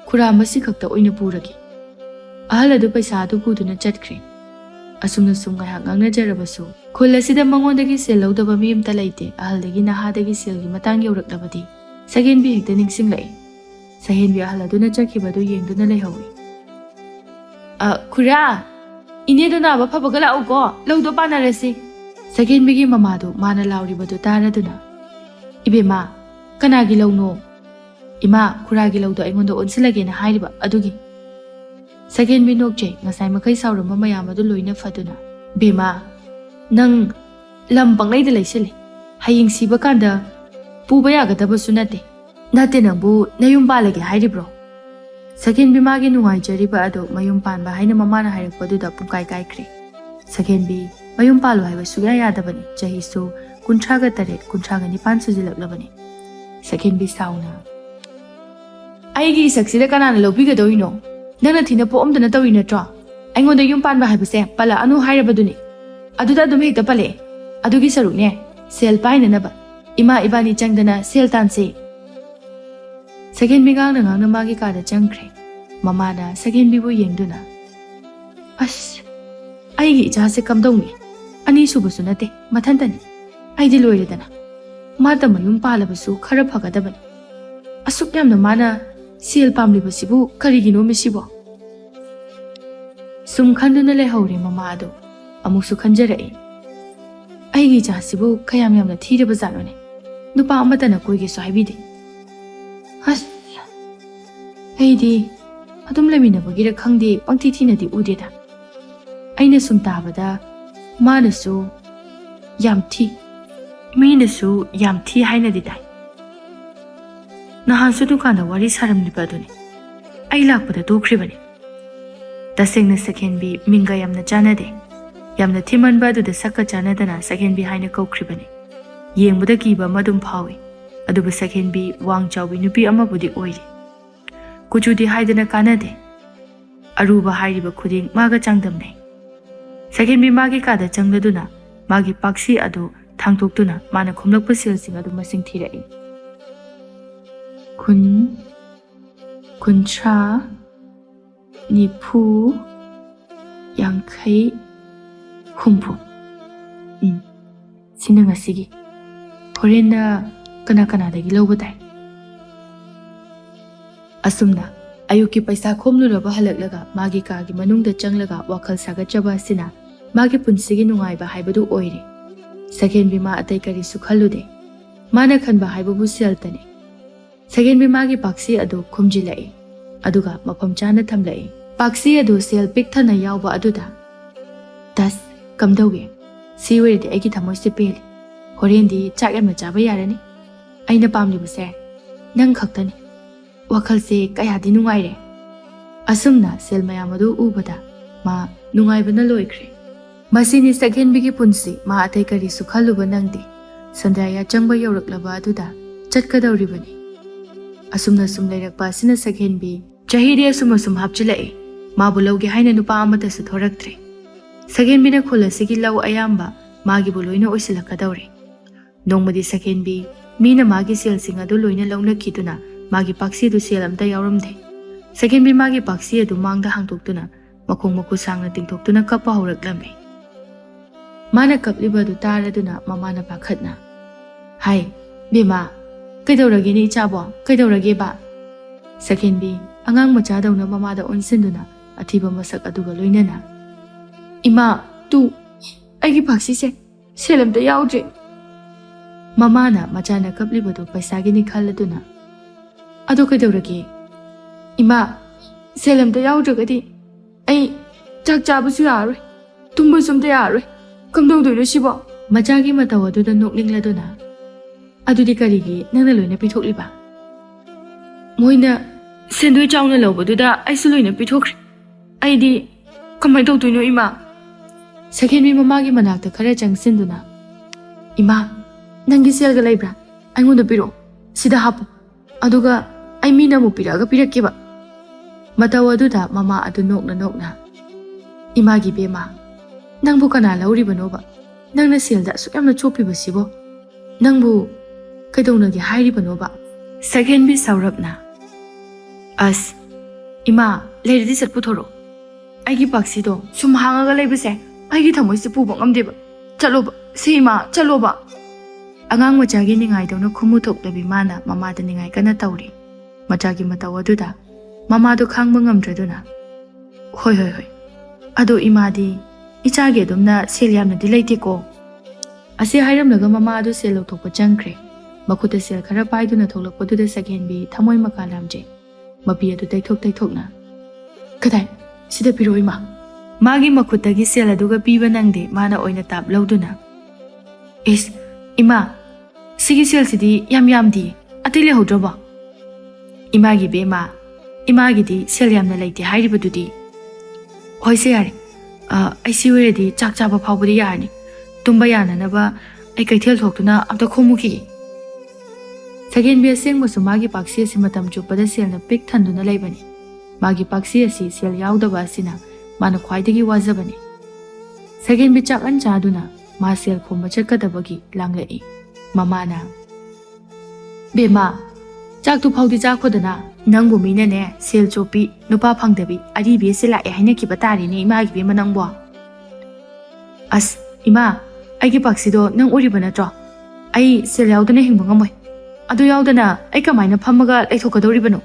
khura masi khakta oina puragi ahal adu paisa adu puduna chatkre asumna sumga hangangna jarabasu khulasida mangondagi sel laudaba mi amta leite ahal dagi nahadagi selgi matang yoraklabadi Sagenbi hekta ningsinglai Sagenbi ahal aduna chakhibadu yengduna leihawi khura ineduna ba phabagala ugo laudo panarasi Sagenbi gi mamadu mana lauribadu taraduna ibema kanagi launo ima khuragi laudo aingonda onsilage na hairiba adugi Sagenbi nokje ngasai makai sauramba mayam adu loina faduna bema nang lam panglai da laisile haying siba kanda puba yagadaba sunate nate nangbu nayum balage hairibro Sagenbi magi nungai jariba adu mayum panba haina mamana hairakpaduda pungkai kaikre Sagenbi mayum palu haiba suya yadabani jahisu 38 sujilaklabani Sagenbi sauna aigi saksida kanana lobigadoino nana thina po amdana tawi natro aingonda yum panba haibase pala anu hairabaduni aduda dum hekta pale adugi sarukne sel paina naba ima ibani changdana sel tanse Sagenbi ngangna magi kada changkre mamana Sagenbi bu yengduna as aigi ijase kamdongni ani subasu nate mathantani aidi loiredana mata mayum palabasu khara phagadabani asuk yamna mana sel pamlibasibu karigino misibo sum khanduna lehauri mama adu amuksu khanjarai aigi jasibu khayam yamna thireba zanone nupa amatana koige so haibide has heidi ꯑꯗꯨꯝ ꯂꯩꯃꯤꯟꯅꯕꯒꯤꯔ ꯈꯪꯗꯦ ꯄꯪꯊꯤ ꯊꯤꯅꯗꯤ ꯎꯗꯦꯗ ꯑꯩꯅ ꯁꯨꯝ ꯇꯥꯕꯗ ꯃꯥꯅꯁꯨ ꯌꯥꯝ ꯊꯤ ꯃꯤꯅꯁꯨ ꯌꯥꯝ ꯊꯤ ꯍꯥꯏꯅꯗꯤ ꯇꯥꯏ ꯅꯍꯥꯟꯁꯨ ꯗꯨꯀꯥꯟꯗ ꯋꯥꯔꯤ ꯁꯥꯔꯝꯂꯤꯕ ꯑꯗꯨꯅꯤ ꯑꯩ ꯂꯥꯛꯄꯗ ꯇꯣꯛꯈ꯭ꯔꯤꯕꯅꯤ ꯇꯁꯦꯡꯅ ꯁꯛꯍꯦꯟꯕꯤ ꯃꯤꯡꯒ ꯌꯥꯝꯅ ꯆꯥꯟꯅꯗꯦ ꯌꯥꯝꯅ ꯊꯤꯃꯟꯕ ꯑꯗꯨꯗ ꯁꯛꯀ ꯆꯥꯟꯅꯗꯅ ꯁꯛꯍꯦꯟꯕꯤ ꯍꯥꯏꯅ ꯀꯧꯈ꯭ꯔꯤꯕꯅꯤ ꯌꯦꯡꯕꯗ ꯀꯤꯕ ꯑꯃ ꯑꯗꯨꯝ ꯐꯥꯎꯏ ꯑꯗꯨꯕꯨ ꯁꯛꯍꯦꯟꯕꯤ ꯋꯥꯡ ꯆꯥꯎꯕꯤ ꯅꯨꯄꯤ ꯑꯃꯕꯨꯗꯤ ꯑꯣꯏꯔꯤ ꯀꯨꯆꯨꯗꯤ ꯍꯥꯏꯗꯅ ꯀꯥꯟꯅꯗꯦ ꯑꯔꯨꯕ ꯍꯥꯏꯔꯤꯕ ꯈꯨꯗꯤꯡ ꯃꯥꯒ ꯆꯥꯡꯗꯝꯅꯩ ꯁꯛꯍꯦꯟꯕꯤ ꯃꯥꯒꯤ ꯀꯥꯗ ꯆꯪꯂꯗꯨꯅ ꯃꯥꯒꯤ ꯄꯥꯛꯁꯤ ꯑꯗꯨ ꯊꯥꯡꯇꯣꯛꯇꯨꯅ ꯃꯥꯅ ꯈꯣꯝꯂꯛꯄ ꯁꯦꯜꯁꯤꯡ ꯑꯗꯨ ꯃꯁꯤꯡ ꯊꯤꯔꯛꯏ 50 ꯁꯤꯅ ꯉꯁꯤꯒꯤ ꯍꯣꯔꯦꯟꯅ ꯀꯅꯥꯗꯒꯤ ꯂꯧꯕ ꯇꯥꯏ ꯑꯁꯨꯝꯅ ꯑꯌꯨꯛꯀꯤ ꯄꯩꯁꯥ ꯈꯣꯝꯂꯨꯔꯕ ꯍꯜꯂꯛꯂꯒ ꯃꯥꯒꯤ ꯀꯥꯒꯤ ꯃꯅꯨꯡꯗ ꯆꯪꯂꯒ ꯋꯥꯈꯜ ꯁꯥꯒꯠꯆꯕ ꯑꯁꯤꯅ ꯃꯥꯒꯤ ꯄꯨꯟꯁꯤꯒꯤ ꯅꯨꯡꯉꯥꯏꯕ ꯍꯥꯏꯕꯗꯨ ꯑꯣꯏꯔꯦ ꯁꯛꯍꯦꯟꯕꯤ ꯃꯥ ꯑꯇꯩ ꯀꯔꯤꯁꯨ ꯈꯜꯂꯨꯗꯦ ꯃꯥꯅ ꯈꯟꯕ ꯍꯥꯏꯕꯕꯨ ꯁꯦꯜꯇꯅꯤ ꯁꯛꯍꯦꯟꯕꯤ ꯃꯥꯒꯤ ꯄꯥꯛꯁꯤ ꯑꯗꯨ ꯈꯨꯝꯖꯤꯜꯂꯛꯏ ꯑꯗꯨꯒ ꯃꯐꯝ ꯆꯥꯅ ꯊꯝꯂꯛꯏ ꯄꯥꯛꯁꯤ ꯑꯗꯨ ꯁꯦꯜ ꯄꯤꯛ ꯊꯟꯅ ꯌꯥꯎꯕ ꯑꯗꯨꯗ ꯇꯁ ꯀꯝꯗꯧꯏ ꯁꯤ ꯑꯣꯏꯔꯗꯤ ꯑꯩꯒꯤ ꯊꯃꯣꯏꯁꯦ ꯄꯦꯜꯂꯤ ꯍꯣꯔꯦꯟꯗꯤ ꯆꯥꯛ ꯌꯥꯝꯅ ꯆꯥꯕ ꯌꯥꯔꯅꯤ ꯑꯩꯅ ꯄꯥꯝꯂꯤꯕꯁꯦ ꯅꯪ ꯈꯛꯇꯅꯤ ꯋꯥꯈꯜꯁꯦ ꯀꯌꯥꯗꯤ ꯅꯨꯡꯉꯥꯏꯔꯦ ꯑꯁꯨꯝꯅ ꯁꯦꯜ ꯃꯌꯥꯝ ꯑꯗꯨ ꯎꯕꯗ ꯃꯥ ꯅꯨꯡꯉꯥꯏꯕꯅ ꯂꯣꯏꯈ꯭ꯔꯦ ꯃꯁꯤꯅꯤ ꯁꯛꯍꯦꯟꯕꯤꯒꯤ ꯄꯨꯟꯁꯤ ꯃꯥ ꯑꯇꯩ ꯀꯔꯤꯁꯨ ꯈꯜꯂꯨꯕ ꯅꯪꯗꯦ ꯁꯟꯗ꯭ꯌꯥ ꯌꯥꯆꯪꯕ ꯌꯧꯔꯛꯂꯕ ꯑꯗꯨꯗ ꯆꯠꯀꯗꯧꯔꯤꯕꯅꯤ ꯑꯁꯨꯝꯅ ꯁꯨꯝ ꯂꯩꯔꯛꯄ ꯑꯁꯤꯅ ꯁꯛꯍꯦꯟꯕꯤ ꯆꯍꯤꯗꯤ ꯑꯁꯨꯝ ꯍꯥꯞꯆꯤꯜꯂꯛꯏ ꯃꯥꯕꯨ ꯂꯧꯒꯦ ꯍꯥꯏꯅ ꯅꯨꯄꯥ ꯑꯃꯠꯇꯁꯨ ꯊꯣꯔꯛꯇ꯭ꯔꯦ ꯁꯛꯍꯦꯟꯕꯤꯅ ꯈꯨꯜ ꯑꯁꯤꯒꯤ ꯂꯧ ꯑꯌꯥꯝꯕ ꯃꯥꯒꯤꯕꯨ ꯂꯣꯏꯅ ꯑꯣꯏꯁꯤꯜꯂꯛꯀꯗꯧꯔꯦ ꯅꯣꯡꯃꯗꯤ ꯁꯛꯍꯦꯟꯕꯤ ꯃꯤꯅ ꯃꯥꯒꯤ ꯁꯦꯜꯁꯤꯡ ꯑꯗꯨ ꯂꯣꯏꯅ ꯂꯧꯅꯈꯤꯗꯨꯅ ꯃꯥꯒꯤ ꯄꯥꯛꯁꯤꯗꯨ ꯁꯦꯜ ꯑꯝꯇ ꯌꯥꯎꯔꯝꯗꯦ ꯁꯛꯍꯦꯟꯕꯤ ꯃꯥꯒꯤ ꯄꯥꯛꯁꯤ ꯑꯗꯨ ꯃꯥꯡꯗ ꯍꯥꯡꯗꯣꯛꯇꯨꯅ ꯃꯈꯣꯡ ꯃꯈꯨ ꯁꯥꯡꯅ ꯇꯤꯡꯊꯣꯛꯇꯨꯅ ꯀꯞꯄ ꯍꯧꯔꯛꯂꯝꯃꯤ ꯃꯥꯅ ꯀꯞꯂꯤꯕ ꯑꯗꯨ ꯇꯥꯔꯗꯨꯅ ꯃꯃꯥꯅ ꯄꯥꯈꯠꯅ ꯍꯥꯏ ꯕꯦꯃꯥ ꯀꯩꯗꯧꯔꯒꯦꯅꯦ ꯏꯆꯥꯕꯣ ꯀꯩꯗꯧꯔꯒꯦꯕ ꯁꯛꯍꯦꯟꯕꯤ ꯑꯉꯥꯡ ꯃꯆꯥꯗꯧꯅ ꯃꯃꯥꯗ ꯑꯣꯟꯁꯤꯟꯗꯨꯅ ꯑꯊꯤꯕ ꯃꯁꯛ ꯑꯗꯨꯒ ꯂꯣꯏꯅꯅ ꯏꯃꯥ ꯇꯨ ꯑꯩꯒꯤ ꯄꯥꯛꯁꯤꯁꯦ ꯁꯦꯜ ꯑꯝꯇ ꯌꯥꯎꯗ꯭ꯔꯦ ꯃꯃꯥꯅ ꯃꯆꯥꯅ ꯀꯞꯂꯤꯕꯗꯨ ꯄꯩꯁꯥꯒꯤꯅꯤ ꯈꯜꯂꯗꯨꯅ ꯑꯗꯨ ꯀꯩꯗꯧꯔꯒꯦ ꯏꯃꯥ ꯁꯦꯜ ꯑꯝꯇ ꯌꯥꯎꯗ꯭ꯔꯒꯗꯤ ꯑꯩ ꯆꯥꯛ ꯆꯥꯕꯁꯨ ꯌꯥꯔꯣꯏ ꯇꯨꯝꯕꯁꯨ ꯑꯝꯇ ꯌꯥꯔꯣꯏ ꯀꯝꯗꯧꯗꯣꯏꯅꯣ ꯁꯤꯕꯣ ꯃꯆꯥꯒꯤ ꯃꯇꯧ ꯑꯗꯨꯗ ꯅꯣꯛꯅꯤꯡꯂꯗꯨꯅ ꯑꯗꯨꯗꯤ ꯀꯔꯤꯒꯤ ꯅꯪꯅ ꯂꯣꯏꯅ ꯄꯤꯊꯣꯛꯂꯤꯕ ꯃꯣꯏꯅ ꯁꯦꯟꯗꯣꯏ ꯆꯥꯎꯅ ꯂꯧꯕꯗꯨꯗ ꯑꯩꯁꯨ ꯂꯣꯏꯅ ꯄꯤꯊꯣꯛꯈ꯭ꯔꯦ ꯑꯩꯗꯤ ꯀꯃꯥꯏꯅ ꯇꯧꯗꯣꯏꯅꯣ ꯏꯃꯥ ꯁꯛꯍꯦꯟꯕꯤ ꯃꯃꯥꯒꯤ ꯃꯅꯥꯛꯇ ꯈꯔ ꯆꯪꯁꯤꯟꯗꯨꯅ ꯏꯃꯥ ꯅꯪꯒꯤ ꯁꯦꯜꯒ ꯂꯩꯕ꯭ꯔꯥ ꯑꯩꯉꯣꯟꯗ ꯄꯤꯔꯛꯑꯣ ꯁꯤꯗ ꯍꯥꯞꯄꯨ ꯑꯗꯨꯒ ꯑꯩ ꯃꯤꯅ ꯑꯃꯨꯛ ꯄꯤꯔꯛꯑꯒ ꯄꯤꯔꯛꯀꯦꯕ ꯃꯇꯧ ꯑꯗꯨꯗ ꯃꯃꯥ ꯑꯗꯨ ꯅꯣꯛꯅ ꯏꯃꯥꯒꯤ ꯕꯦꯃꯥ ꯅꯪꯕꯨ ꯀꯅꯥ ꯂꯧꯔꯤꯕꯅꯣꯕ ꯅꯪꯅ ꯁꯦꯜꯗ ꯑꯁꯨꯛ ꯌꯥꯝꯅ ꯆꯣꯞꯄꯤꯕꯁꯤꯕꯣ ꯅꯪꯕꯨ ꯀꯩꯗꯧꯅꯒꯦ ꯍꯥꯏꯔꯤꯕꯅꯣꯕ ꯁꯛꯍꯦꯟꯕꯤ ꯁꯥꯎꯔꯞꯅ ꯑꯁ ꯏꯃꯥ ꯂꯩꯔꯗꯤ ꯆꯠ ꯄꯨꯊꯣꯔꯛꯑꯣ ꯑꯩꯒꯤ ꯄꯥꯛꯁꯤꯗꯣ ꯁꯨꯝ ꯍꯥꯡꯉꯒ ꯂꯩꯕꯁꯦ ꯑꯩꯒꯤ ꯊꯃꯣꯏꯁꯦ ꯄꯨꯕ ꯉꯝꯗꯦꯕ ꯆꯠꯂꯣꯕ ꯁꯤ ꯏꯃꯥ ꯆꯠꯂꯣꯕ ꯑꯉꯥꯡ ꯃꯆꯥꯒꯤ ꯅꯤꯡꯉꯥꯏꯗꯧꯅ ꯈꯨꯝꯃꯨ ꯊꯣꯛꯂꯕꯤ ꯃꯥꯅ ꯃꯃꯥꯗ ꯅꯤꯡꯉꯥꯏ ꯀꯟꯅ ꯇꯧꯔꯤ ꯃꯆꯥꯒꯤ ꯃꯇꯧ ꯑꯗꯨꯗ ꯃꯃꯥꯗꯣ ꯈꯥꯡꯕ ꯉꯝꯗ꯭ꯔꯗꯨꯅ ꯍꯣꯏ ꯑꯗꯣ ꯏꯃꯥꯗꯤ ꯏꯆꯥꯒꯤ ꯑꯗꯨꯝꯅ ꯁꯦꯜ ꯌꯥꯝꯅꯗꯤ ꯂꯩꯇꯦꯀꯣ ꯑꯁꯤ ꯍꯥꯏꯔꯝꯂꯒ ꯃꯃꯥ ꯑꯗꯨ ꯁꯦꯜ ꯂꯧꯊꯣꯛꯄ ꯆꯪꯈ꯭ꯔꯦ ꯃꯈꯨꯠꯇ ꯁꯦꯜ ꯈꯔ ꯄꯥꯏꯗꯨꯅ ꯊꯣꯛꯂꯛꯄꯗꯨꯗ ꯁꯛꯍꯦꯟꯕꯤ ꯊꯃꯣꯏ ꯃꯀꯥ ꯂꯥꯝꯖꯩ ꯃꯄꯤ ꯑꯗꯨ ꯇꯩꯊꯣꯛꯅ ꯀꯗꯥꯏ ꯁꯤꯗ ꯄꯤꯔꯛꯑꯣ ꯏꯃꯥ ꯃꯥꯒꯤ ꯃꯈꯨꯠꯇꯒꯤ ꯁꯦꯜ ꯑꯗꯨꯒ ꯄꯤꯕ ꯅꯪꯗꯦ ꯃꯥꯅ ꯑꯣꯏꯅ ꯇꯥꯞ ꯂꯧꯗꯨꯅ ꯏꯁ ꯏꯃꯥ ꯁꯤꯒꯤ ꯁꯦꯜꯁꯤꯗꯤ ꯌꯥꯝꯗꯤꯌꯦ ꯑꯇꯩ ꯂꯩꯍꯧꯗ꯭ꯔꯕꯣ ꯏꯃꯥꯒꯤ ꯕꯦꯃꯥ ꯏꯃꯥꯒꯤꯗꯤ ꯁꯦꯜ ꯌꯥꯝꯅ ꯂꯩꯇꯦ ꯍꯥꯏꯔꯤꯕꯗꯨꯗꯤ ꯍꯣꯏꯁꯦ ꯌꯥꯔꯦ ꯑꯩ ꯁꯤ ꯑꯣꯏꯔꯗꯤ ꯆꯥꯛ ꯆꯥꯕ ꯐꯥꯎꯕꯗꯤ ꯌꯥꯔꯅꯤ ꯇꯨꯝꯕ ꯌꯥꯅꯅꯕ ꯑꯩ ꯀꯩꯊꯦꯜ ꯊꯣꯛꯇꯨꯅ ꯑꯝꯇ ꯈꯣꯝꯃꯨꯈꯤꯒꯦ ꯁꯛꯍꯦꯟꯕꯤ ꯑꯁꯦꯡꯕꯁꯨ ꯃꯥꯒꯤ ꯄꯥꯛꯁꯤ ꯑꯁꯤ ꯃꯇꯝ ꯆꯨꯞꯄꯗ ꯁꯦꯜꯅ ꯄꯤꯛ ꯊꯟꯗꯨꯅ ꯂꯩꯕꯅꯤ ꯃꯥꯒꯤ ꯄꯥꯛꯁꯤ ꯑꯁꯤ ꯁꯦꯜ ꯌꯥꯎꯗꯕ ꯑꯁꯤꯅ ꯃꯥꯅ ꯈ꯭ꯋꯥꯏꯗꯒꯤ ꯋꯥꯖꯕꯅꯤ ꯁꯛꯍꯦꯟꯕꯤ ꯆꯥꯛꯍꯟ ꯆꯥꯗꯨꯅ ꯃꯥ ꯁꯦꯜ ꯈꯣꯝꯕ ꯆꯠꯀꯗꯕꯒꯤ ꯂꯥꯡꯂꯛꯏ ꯃꯃꯥꯅ ꯕꯦꯃꯥ ꯆꯥꯛꯇꯨ ꯐꯥꯎꯗꯤ ꯆꯥꯈꯣꯗꯅ ꯅꯪꯕꯨ ꯃꯤꯅꯅꯦ ꯁꯦꯜ ꯆꯣꯞꯄꯤ ꯅꯨꯄꯥ ꯐꯪꯗꯕꯤ ꯑꯔꯤꯕꯤ ꯑꯁꯤ ꯂꯥꯛꯑꯦ ꯍꯥꯏꯅꯈꯤꯕ ꯇꯥꯔꯦꯅꯦ ꯏꯃꯥꯒꯤ ꯕꯦꯃꯥ ꯅꯪꯕꯣ ꯑꯁ ꯏꯃꯥ ꯑꯩꯒꯤ ꯄꯥꯛꯁꯤꯗꯣ ꯅꯪ ꯎꯔꯤꯕ ꯅꯠꯇ꯭ꯔꯣ ꯑꯩ ꯁꯦꯜ ꯌꯥꯎꯗꯅ ꯍꯤꯡꯕ ꯉꯝꯃꯣꯏ ꯑꯗꯨ ꯌꯥꯎꯗꯅ ꯑꯩ ꯀꯃꯥꯏꯅ ꯐꯝꯃꯒ ꯂꯩꯊꯣꯛꯀꯗꯧꯔꯤꯕꯅꯣ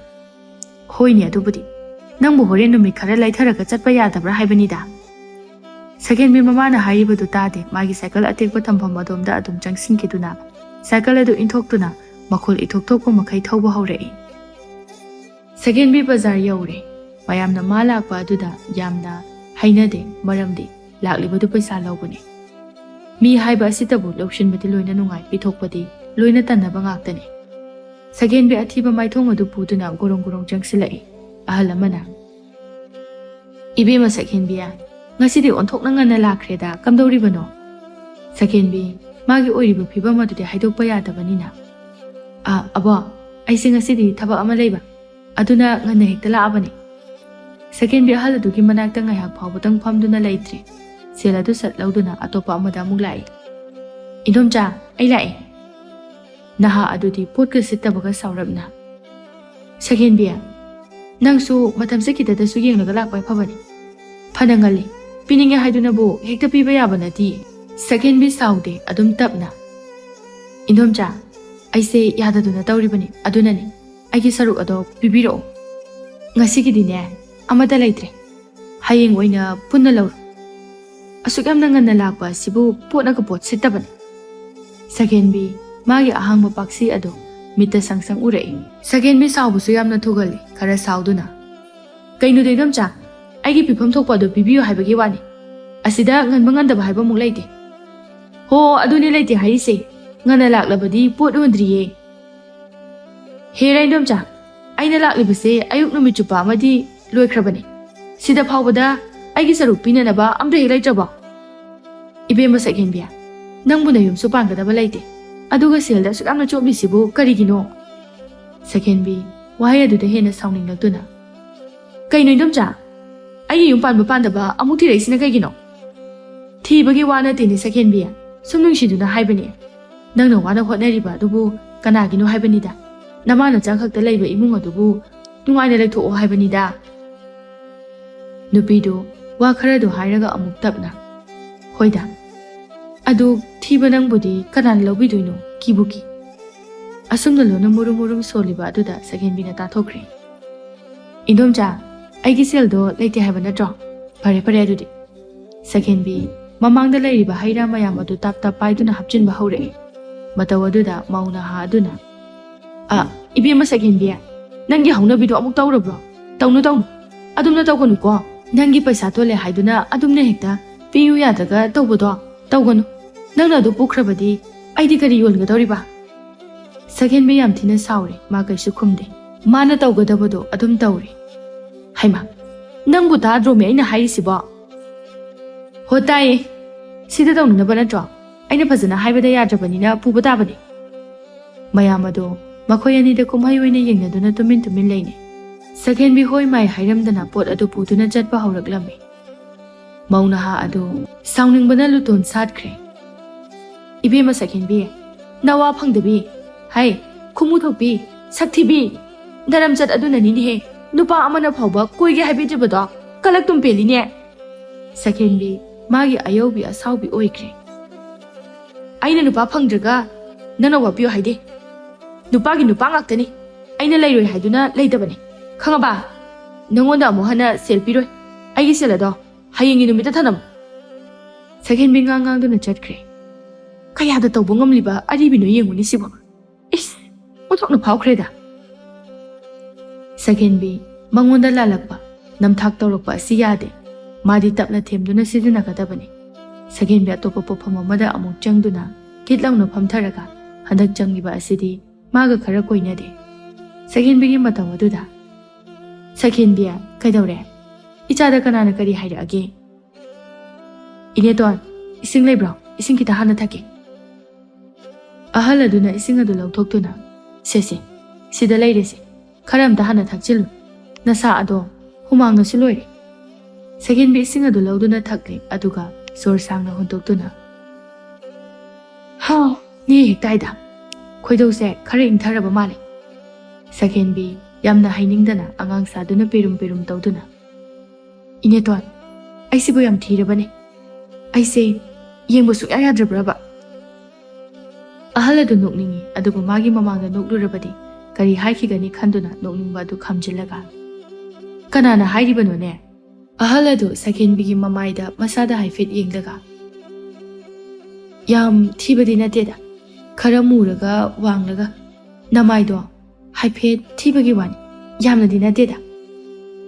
ꯍꯣꯏꯅꯦ ꯑꯗꯨꯕꯨꯗꯤ ꯅꯪꯕꯨ ꯍꯣꯔꯦꯟ ꯅꯨꯃꯤꯠ ꯈꯔ ꯂꯩꯊꯔꯒ ꯆꯠꯄ ꯌꯥꯗꯕ꯭ꯔꯥ ꯍꯥꯏꯕꯅꯤꯗ ꯁꯛꯍꯦꯟꯕꯤ ꯃꯃꯥꯅ ꯍꯥꯏꯔꯤꯕꯗꯨ ꯇꯥꯗꯦ ꯃꯥꯒꯤ ꯁꯥꯏꯀꯜ ꯑꯇꯦꯛꯄ ꯊꯝꯐꯝ ꯑꯗꯣꯝꯗ ꯑꯗꯨꯝ ꯆꯪꯁꯤꯟꯈꯤꯗꯨꯅ ꯁꯥꯏꯀꯜ ꯑꯗꯨ ꯏꯟꯊꯣꯛꯇꯨꯅ ꯃꯈꯣꯜ ꯏꯊꯣꯛ ꯊꯣꯛꯄ ꯃꯈꯩ ꯊꯧꯕ ꯍꯧꯔꯛꯏ ꯁꯛꯍꯦꯟꯕꯤ ꯕꯖꯥꯔ ꯌꯧꯔꯦ ꯃꯌꯥꯝꯅ ꯃꯥ ꯂꯥꯛꯄ ꯑꯗꯨꯗ ꯌꯥꯝꯅ ꯍꯩꯅꯗꯦ ꯃꯔꯝꯗꯤ ꯂꯥꯛꯂꯤꯕꯗꯨ ꯄꯩꯁꯥ ꯂꯧꯕꯅꯤ꯫ ꯃꯤ ꯍꯥꯏꯕ ꯑꯁꯤꯇꯕꯨ ꯂꯧꯁꯤꯟꯕꯗꯤ ꯂꯣꯏꯅ ꯅꯨꯡꯉꯥꯏ, ꯄꯤꯊꯣꯛꯄꯗꯤ ꯂꯣꯏꯅ ꯇꯟꯅꯕ ꯉꯥꯛꯇꯅꯤ꯫ ꯁꯀꯦꯟꯕꯤ ꯑꯊꯤꯕ ꯃꯥꯏꯊꯣꯡ ꯑꯗꯨ ꯄꯨꯗꯨꯅ ꯒꯣꯔꯣꯡ ꯒꯣꯔꯣꯡ ꯆꯪꯁꯤꯜꯂꯛꯏ꯫ ꯑꯍꯜ ꯑꯃꯅ, "ꯏꯕꯦꯝꯃ ꯁꯛꯍꯦꯟꯕꯤ, ꯉꯁꯤꯗꯤ ꯑꯣꯟꯊꯣꯛꯅ ꯉꯟꯅ ꯂꯥꯛꯈ꯭ꯔꯦꯗ, ꯀꯝꯗꯧꯔꯤꯕꯅꯣ?" ꯁꯛꯍꯦꯟꯕꯤ ꯃꯥꯒꯤ ꯑꯣꯏꯔꯤꯕ ꯐꯤꯕꯝ ꯑꯗꯨꯗꯤ ꯍꯥꯏꯗꯣꯛꯄ ꯌꯥꯗꯕꯅꯤꯅ, "ꯑꯕꯣ, ꯑꯩꯁꯦ ꯉꯁꯤꯗꯤ ꯊꯕꯛ ꯑꯃ ꯂꯩꯕ, ꯑꯗꯨꯅ ꯉꯟꯅ ꯍꯦꯛꯇ ꯂꯥꯛꯑꯕꯅꯤ." ꯁꯛꯍꯦꯟꯕꯤ ꯑꯍꯜ ꯑꯗꯨꯒꯤ ꯃꯅꯥꯛꯇ ꯉꯥꯏꯍꯥꯛ ꯐꯥꯎꯕꯗꯪ ꯐꯝꯗꯨꯅ ꯂꯩꯇ꯭ꯔꯦ꯫ ꯁꯦꯜ ꯑꯗꯨ ꯁꯠ ꯂꯧꯗꯨꯅ ꯑꯇꯣꯞꯄ ꯑꯃꯗ ꯑꯃꯨꯛ ꯂꯥꯛꯏ꯫ "ꯏꯟꯗꯣꯝꯆꯥ, ꯑꯩ ꯂꯥꯛꯑꯦ." ꯅꯍꯥ ꯑꯗꯨꯗꯤ ꯄꯣꯠꯀ ꯁꯤꯠꯇꯕꯒ ꯁꯥꯎꯔꯞꯅ, "ꯁꯛꯍꯦꯟꯕꯤ, ꯅꯪꯁꯨ ꯃꯇꯝꯁꯦ ꯈꯤꯇꯗꯁꯨ ꯌꯦꯡꯂꯒ ꯂꯥꯛꯄ ꯐꯕꯅꯤ. ꯐꯅ ꯉꯜꯂꯤ, ꯄꯤꯅꯤꯡꯉꯦ ꯍꯥꯏꯗꯨꯅꯕꯨ ꯍꯦꯛꯇ ꯄꯤꯕ ꯌꯥꯕ ꯅꯠꯇꯤꯌꯦ." ꯁꯛꯍꯦꯟꯕꯤ ꯁꯥꯎꯗꯦ, ꯑꯗꯨꯝ ꯇꯞꯅ, "ꯏꯟꯗꯣꯝꯆꯥ, ꯑꯩꯁꯦ ꯌꯥꯗꯗꯨꯅ ꯇꯧꯔꯤꯕꯅꯤ, ꯑꯗꯨꯅꯅꯤ. ꯑꯩꯒꯤ ꯁꯔꯨꯛ ꯑꯗꯣ ꯄꯤꯕꯤꯔꯛꯑꯣ. ꯉꯁꯤꯒꯤꯗꯤꯅꯦ ꯑꯃꯠꯇ ꯂꯩꯇ꯭ꯔꯦ. ꯍꯌꯦꯡ ꯑꯣꯏꯅ ꯄꯨꯟꯅ ꯂꯧꯔꯣ. ꯑꯁꯨꯛ ꯌꯥꯝꯅ ꯉꯟꯅ ꯂꯥꯛꯄ ꯑꯁꯤꯕꯨ ꯄꯣꯠꯅꯒ ꯄꯣꯠ ꯁꯤꯠꯇꯕꯅꯤ." ꯁꯛꯍꯦꯟꯕꯤ ꯃꯥꯒꯤ ꯑꯍꯥꯡꯕ ꯄꯥꯛꯁꯤ ꯑꯗꯣ ꯃꯤꯠꯇ ꯁꯪꯁꯪ ꯎꯔꯛꯏ꯫ ꯁꯛꯍꯦꯟꯕꯤ ꯁꯥꯎꯕꯁꯨ ꯌꯥꯝꯅ ꯊꯨꯒꯜꯂꯤ, ꯈꯔ ꯁꯥꯎꯗꯨꯅ, "ꯀꯩꯅꯣꯗ ꯏꯟꯗꯣꯝꯆꯥ, ꯑꯩꯒꯤ ꯄꯤꯐꯝ ꯊꯣꯛꯄ ꯑꯗꯨ ꯄꯤꯕꯤꯌꯨ ꯍꯥꯏꯕꯒꯤ ꯋꯥꯅꯤ. ꯑꯁꯤꯗ ꯉꯟꯕ ꯉꯟꯗꯕ ꯍꯥꯏꯕ ꯑꯃꯨꯛ ꯂꯩꯇꯦ." "ꯍꯣ, ꯑꯗꯨꯅꯦ ꯂꯩꯇꯦ ꯍꯥꯏꯔꯤꯁꯦ. ꯉꯟꯅ ꯂꯥꯛꯂꯕꯗꯤ ꯄꯣꯠ ꯌꯣꯟꯗ꯭ꯔꯤꯌꯦ." "ꯍꯦꯔꯥ ꯏꯟꯗꯣꯝꯆꯥ, ꯑꯩꯅ ꯂꯥꯛꯂꯤꯕꯁꯦ ꯑꯌꯨꯛ ꯅꯨꯃꯤꯠ ꯆꯨꯞꯄ ꯑꯃꯗꯤ ꯂꯣꯏꯈ꯭ꯔꯕꯅꯤ. ꯁꯤꯗ ꯐꯥꯎꯕꯗ ꯑꯩꯒꯤ ꯁꯔꯨꯛ ꯄꯤꯅꯅꯕ ꯑꯝꯇ ꯍꯦꯛ ꯂꯩꯇ꯭ꯔꯕꯣ? ꯏꯕꯦꯝꯃ ꯁꯛꯍꯦꯟꯕꯤ, ꯅꯪꯕꯨ ꯅꯌꯨꯝꯁꯨ ꯄꯥꯟꯒꯗꯕ ꯂꯩꯇꯦ, ꯑꯗꯨꯒ ꯁꯦꯜꯗ ꯑꯁꯨꯛ ꯌꯥꯝꯅ ꯆꯣꯞꯂꯤꯁꯤꯕꯨ ꯀꯔꯤꯒꯤꯅꯣ?" ꯁꯛꯍꯦꯟꯕꯤ ꯋꯥꯍꯩ ꯑꯗꯨꯗ ꯍꯦꯟꯅ ꯁꯥꯎꯅꯤꯡꯂꯛꯇꯨꯅ, "ꯀꯩꯅꯣ ꯏꯟꯗꯣꯝꯆꯥ, ꯑꯩꯒꯤ ꯌꯨꯝ ꯄꯥꯟꯕ ꯄꯥꯟꯗꯕ ꯑꯃꯨꯛ ꯊꯤꯔꯛꯏꯁꯤꯅ ꯀꯩꯒꯤꯅꯣ?" "ꯊꯤꯕꯒꯤ ꯋꯥ ꯅꯠꯇꯦꯅꯦ ꯁꯛꯍꯦꯟꯕꯤ, ꯁꯨꯝ ꯅꯨꯡꯁꯤꯗꯨꯅ ꯍꯥꯏꯕꯅꯦ. ꯅꯪꯅ ꯋꯥꯅ ꯍꯣꯠꯅꯔꯤꯕ ꯑꯗꯨꯕꯨ ꯀꯅꯥꯒꯤꯅꯣ ꯍꯥꯏꯕꯅꯤꯗ. ꯅꯃꯥ ꯅꯆꯥ ꯈꯛꯇ ꯂꯩꯕ ꯏꯃꯨꯡ ꯑꯗꯨꯕꯨ ꯅꯨꯡꯉꯥꯏꯅ ꯂꯩꯊꯣꯛꯑꯣ ꯍꯥꯏꯕꯅꯤꯗ." ꯅꯨꯄꯤꯗꯨ ꯋꯥ ꯈꯔꯗꯨ ꯍꯥꯏꯔꯒ ꯑꯃꯨꯛ ꯇꯞꯅ, "ꯍꯣꯏꯗ, ꯑꯗꯨ ꯊꯤꯕ ꯅꯪꯕꯨꯗꯤ ꯀꯅꯥꯅ ꯂꯧꯕꯤꯗꯣꯏꯅꯣ, ꯀꯤꯕꯨ ꯀꯤ." ꯑꯁꯨꯝꯅ ꯂꯣꯟꯅ ꯃꯨꯔꯨꯝ ꯃꯨꯔꯨꯝ ꯁꯣꯜꯂꯤꯕ ꯑꯗꯨꯗ ꯁꯛꯍꯦꯟꯕꯤꯅ ꯇꯥꯊꯣꯛꯈ꯭ꯔꯦ꯫ "ꯏꯟꯗꯣꯝꯆꯥ, ꯑꯩꯒꯤ ꯁꯦꯜꯗꯣ ꯂꯩꯇꯦ ꯍꯥꯏꯕ ꯅꯠꯇ꯭ꯔో? ꯐꯔꯦ ꯐꯔꯦ ꯑꯗꯨꯗꯤ." ꯁꯛꯍꯦꯟꯕꯤ ꯃꯃꯥꯡꯗ ꯂꯩꯔꯤꯕ ꯍꯩꯔꯥ ꯃꯌꯥꯝ ꯑꯗꯨ ꯇꯥꯞ ꯇꯥꯞ ꯄꯥꯏꯗꯨꯅ ꯍꯥꯞꯆꯤꯟꯕ ꯍꯧꯔꯛꯏ꯫ ꯃꯇꯧ ꯑꯗꯨꯗ ꯃꯧ ꯅꯍꯥ ꯑꯗꯨꯅ, "ꯏꯕꯦꯝꯃ ꯁꯛꯍꯦꯟꯕꯤ, ꯅꯪꯒꯤ ꯍꯧꯅꯕꯤꯗꯣ ꯑꯃꯨꯛ ꯇꯧꯔꯕ꯭ꯔꯣ? ꯇꯧꯅꯨ ꯇꯧꯅꯨ, ꯑꯗꯨꯝꯅ ꯇꯧꯒꯅꯨꯀꯣ. ꯅꯪꯒꯤ ꯄꯩꯁꯥ ꯇꯣꯜꯂꯦ ꯍꯥꯏꯗꯨꯅ ꯑꯗꯨꯝꯅ ꯍꯦꯛꯇ ꯄꯤꯌꯨ ꯌꯥꯗ꯭ꯔꯒ ꯇꯧꯕꯗꯣ ꯇꯧꯒꯅꯨ. ꯅꯪꯅ ꯑꯗꯨ ꯄꯨꯈ꯭ꯔꯕꯗꯤ ꯑꯩꯗꯤ ꯀꯔꯤ ꯌꯣꯟꯒꯗꯧꯔꯤꯕ?" ꯁꯛꯍꯦꯟꯕꯤ ꯌꯥꯝ ꯊꯤꯅ ꯁꯥꯎꯔꯦ, ꯃꯥ ꯀꯩꯁꯨ ꯈꯨꯝꯗꯦ. ꯃꯥꯅ ꯇꯧꯒꯗꯕꯗꯣ ꯑꯗꯨꯝ ꯇꯧꯔꯦ꯫ "ꯍꯩꯃꯥ, ꯅꯪꯕꯨ ꯇꯥꯗ꯭ꯔꯣꯃꯦ ꯑꯩꯅ ꯍꯥꯏꯔꯤꯁꯤꯕꯣ?" "ꯍꯣ ꯇꯥꯏꯌꯦ. ꯁꯤꯗ ꯇꯧꯅꯅꯕ ꯅꯠꯇ꯭ꯔꯣ? ꯑꯩꯅ ꯐꯖꯅ ꯍꯥꯏꯕꯗ ꯌꯥꯗ꯭ꯔꯕꯅꯤꯅ ꯄꯨꯕ ꯇꯥꯕꯅꯤ." ꯃꯌꯥꯝ ꯑꯗꯣ ꯃꯈꯣꯏ ꯑꯅꯤꯗ ꯀꯨꯝꯍꯩ ꯑꯣꯏꯅ ꯌꯦꯡꯅꯗꯨꯅ ꯇꯨꯃꯤꯟ ꯇꯨꯃꯤꯟ ꯂꯩꯅꯩ꯫ ꯁꯛꯍꯦꯟꯕꯤ ꯍꯣꯏ ꯃꯥꯏ ꯍꯥꯏꯔꯝꯗꯅ ꯄꯣꯠ ꯑꯗꯨ ꯄꯨꯗꯨꯅ ꯆꯠꯄ ꯍꯧꯔꯛꯂꯝꯃꯤ꯫ ꯃꯧ ꯅꯍꯥ ꯑꯗꯨ ꯁꯥꯎꯅꯤꯡꯕꯅ ꯂꯨꯇꯣꯟ ꯁꯥꯠꯈ꯭ꯔꯦ꯫ "ꯏꯕꯦꯝꯃ ꯁꯛꯍꯦꯟꯕꯤ, ꯅꯋꯥ ꯐꯪꯗꯕꯤ, ꯍꯩ ꯈꯨꯃꯨ ꯊꯣꯛꯄꯤ, ꯁꯛꯊꯤꯕꯤ, ꯅꯔꯝꯆꯠ ꯑꯗꯨꯅꯅꯤꯅꯦꯍꯦ ꯅꯨꯄꯥ ꯑꯃꯅ ꯐꯥꯎꯕ ꯀꯣꯏꯒꯦ ꯍꯥꯏꯕꯤꯗ꯭ꯔꯤꯕꯗꯣ, ꯀꯂꯛ ꯇꯨꯝ ꯄꯦꯜꯂꯤꯅꯦ." ꯁꯛꯍꯦꯟꯕꯤ ꯃꯥꯒꯤ ꯑꯌꯧꯕꯤ ꯑꯁꯥꯎꯕꯤ ꯑꯣꯏꯈ꯭ꯔꯦ꯫ "ꯑꯩꯅ ꯅꯨꯄꯥ ꯐꯪꯗ꯭ꯔꯒ ꯅꯪꯅ ꯋꯥꯄꯤꯌꯣ ꯍꯥꯏꯗꯦ. ꯅꯨꯄꯥꯒꯤ ꯅꯨꯄꯥ ꯉꯥꯛꯇꯅꯤ. ꯑꯩꯅ ꯂꯩꯔꯣꯏ ꯍꯥꯏꯗꯨꯅ ꯂꯩꯇꯕꯅꯤ. ꯈꯪꯉꯕ? ꯅꯪꯉꯣꯟꯗ ꯑꯃꯨꯛ ꯍꯟꯅ ꯁꯦꯜ ꯄꯤꯔꯣꯏ. ꯑꯩꯒꯤ ꯁꯦꯜ ꯑꯗꯣ ꯍꯌꯦꯡꯒꯤ ꯅꯨꯃꯤꯠꯇ ꯊꯅꯝꯃꯨ." ꯁꯛꯍꯦꯟꯕꯤ ꯉꯥꯡꯗꯨꯅ ꯆꯠꯈ꯭ꯔꯦ꯫ ꯀꯌꯥꯗ ꯇꯧꯕ ꯉꯝꯂꯤꯕ ꯑꯔꯤꯕꯤꯅꯣ ꯌꯦꯡꯉꯨꯅꯤ ꯁꯤꯕꯣ. ꯏꯁ, ꯑꯣꯟꯊꯣꯛꯅ ꯐꯥꯎꯈ꯭ꯔꯦꯗ꯫ ꯁꯛꯍꯦꯟꯕꯤ ꯃꯉꯣꯟꯗ ꯂꯥꯜꯂꯛꯄ, ꯅꯝꯊꯥꯛ ꯇꯧꯔꯛꯄ ꯑꯁꯤ ꯌꯥꯗꯦ. ꯃꯥꯗꯤ ꯇꯞꯅ ꯊꯦꯝꯗꯨꯅ ꯁꯤꯖꯤꯟꯅꯒꯗꯕꯅꯤ꯫ ꯁꯛꯍꯦꯟꯕꯤ ꯑꯇꯣꯞꯄ ꯄꯣꯠꯐꯝ ꯑꯃꯗ ꯑꯃꯨꯛ ꯆꯪꯗꯨꯅ ꯀꯤꯠ ꯂꯥꯎꯅ ꯐꯝꯊꯔꯒ ꯍꯟꯗꯛ ꯆꯪꯂꯤꯕ ꯑꯁꯤꯗꯤ ꯃꯥꯒ ꯈꯔ ꯀꯣꯏꯅꯗꯦ꯫ ꯁꯛꯍꯦꯟꯕꯤꯒꯤ ꯃꯇꯧ ꯑꯗꯨꯗ, "ꯁꯛꯍꯦꯟꯕꯤ, ꯀꯩꯗꯧꯔꯦ? ꯏꯆꯥꯗ ꯀꯅꯥꯅ ꯀꯔꯤ ꯍꯥꯏꯔꯛꯑꯒꯦ?" "ꯏꯅꯦꯇꯣꯟ, ꯏꯁꯤꯡ ꯂꯩꯕ꯭ꯔꯣ? ꯏꯁꯤꯡ ꯈꯤꯇ ꯍꯥꯟꯅ ꯊꯛꯀꯦ." ꯑꯍꯜ ꯑꯗꯨꯅ ꯏꯁꯤꯡ ꯑꯗꯨ ꯂꯧꯊꯣꯛꯇꯨꯅ, "ꯁꯦ, ꯁꯤꯗ ꯂꯩꯔꯦꯁꯦ. ꯈꯔ ꯑꯝꯇ ꯍꯥꯟꯅ ꯊꯛꯆꯤꯜꯂꯨ. ꯅꯁꯥ ꯑꯗꯣ ꯍꯨꯃꯥꯡꯅꯁꯨ ꯂꯣꯏꯔꯦ." ꯁꯛꯍꯦꯟꯕꯤ ꯏꯁꯤꯡ ꯑꯗꯨ ꯂꯧꯗꯨꯅ ꯊꯛꯂꯦ, ꯑꯗꯨꯒ ꯁꯣꯔ ꯁꯥꯡꯅ ꯍꯣꯟꯇꯣꯛꯇꯨꯅ, "ꯅꯦ ꯍꯦꯛꯇꯥꯏꯗ, ꯈꯣꯏꯗꯧꯁꯦ ꯈꯔ ꯏꯪꯊꯔꯕ ꯃꯥꯜꯂꯦ." ꯁꯛꯍꯦꯟꯕꯤ ꯌꯥꯝꯅ ꯍꯩꯅꯤꯡꯗꯅ ꯑꯉꯥꯡ ꯁꯥꯗꯨꯅ ꯄꯦꯔꯨꯝ ꯄꯦꯔꯨꯝ ꯇꯧꯗꯨꯅ, "ꯏꯅꯦꯇꯣꯟ, ꯑꯩꯁꯤꯕꯨ ꯌꯥꯝ ꯊꯤꯔꯕꯅꯦ. ꯑꯩꯁꯦ ꯌꯦꯡꯕ ꯁꯨꯛꯌꯥ ꯌꯥꯗ꯭ꯔꯕ꯭ꯔꯕ?" ꯑꯍꯜ ꯑꯗꯨ ꯅꯣꯛꯅꯤꯡꯉꯤ, ꯑꯗꯨꯕꯨ ꯃꯥꯒꯤ ꯃꯃꯥꯡꯗ ꯅꯣꯛꯂꯨꯔꯕꯗꯤ ꯀꯔꯤ ꯍꯥꯏꯈꯤꯒꯅꯤ ꯈꯟꯗꯨꯅ ꯅꯣꯛꯅꯤꯡꯕ ꯑꯗꯨ ꯈꯝꯖꯤꯜꯂꯒ, "ꯀꯅꯥꯅ ꯍꯥꯏꯔꯤꯕꯅꯣꯅꯦ?" ꯑꯍꯜ ꯑꯗꯨ ꯁꯛꯍꯦꯟꯕꯤꯒꯤ ꯃꯃꯥꯏꯗ ꯃꯁꯥꯗ ꯍꯥꯏꯐꯦꯠ ꯌꯦꯡꯂꯒ, "ꯌꯥꯝ ꯊꯤꯕꯗꯤ ꯅꯠꯇꯦꯗ. ꯈꯔ ꯃꯨꯔꯒ ꯋꯥꯡꯂꯒ ꯅꯃꯥꯏꯗꯣ ꯍꯥꯏꯐꯦꯠ ꯊꯤꯕꯒꯤ ꯋꯥꯅꯤ. ꯌꯥꯝꯅꯗꯤ ꯅꯠꯇꯦꯗ."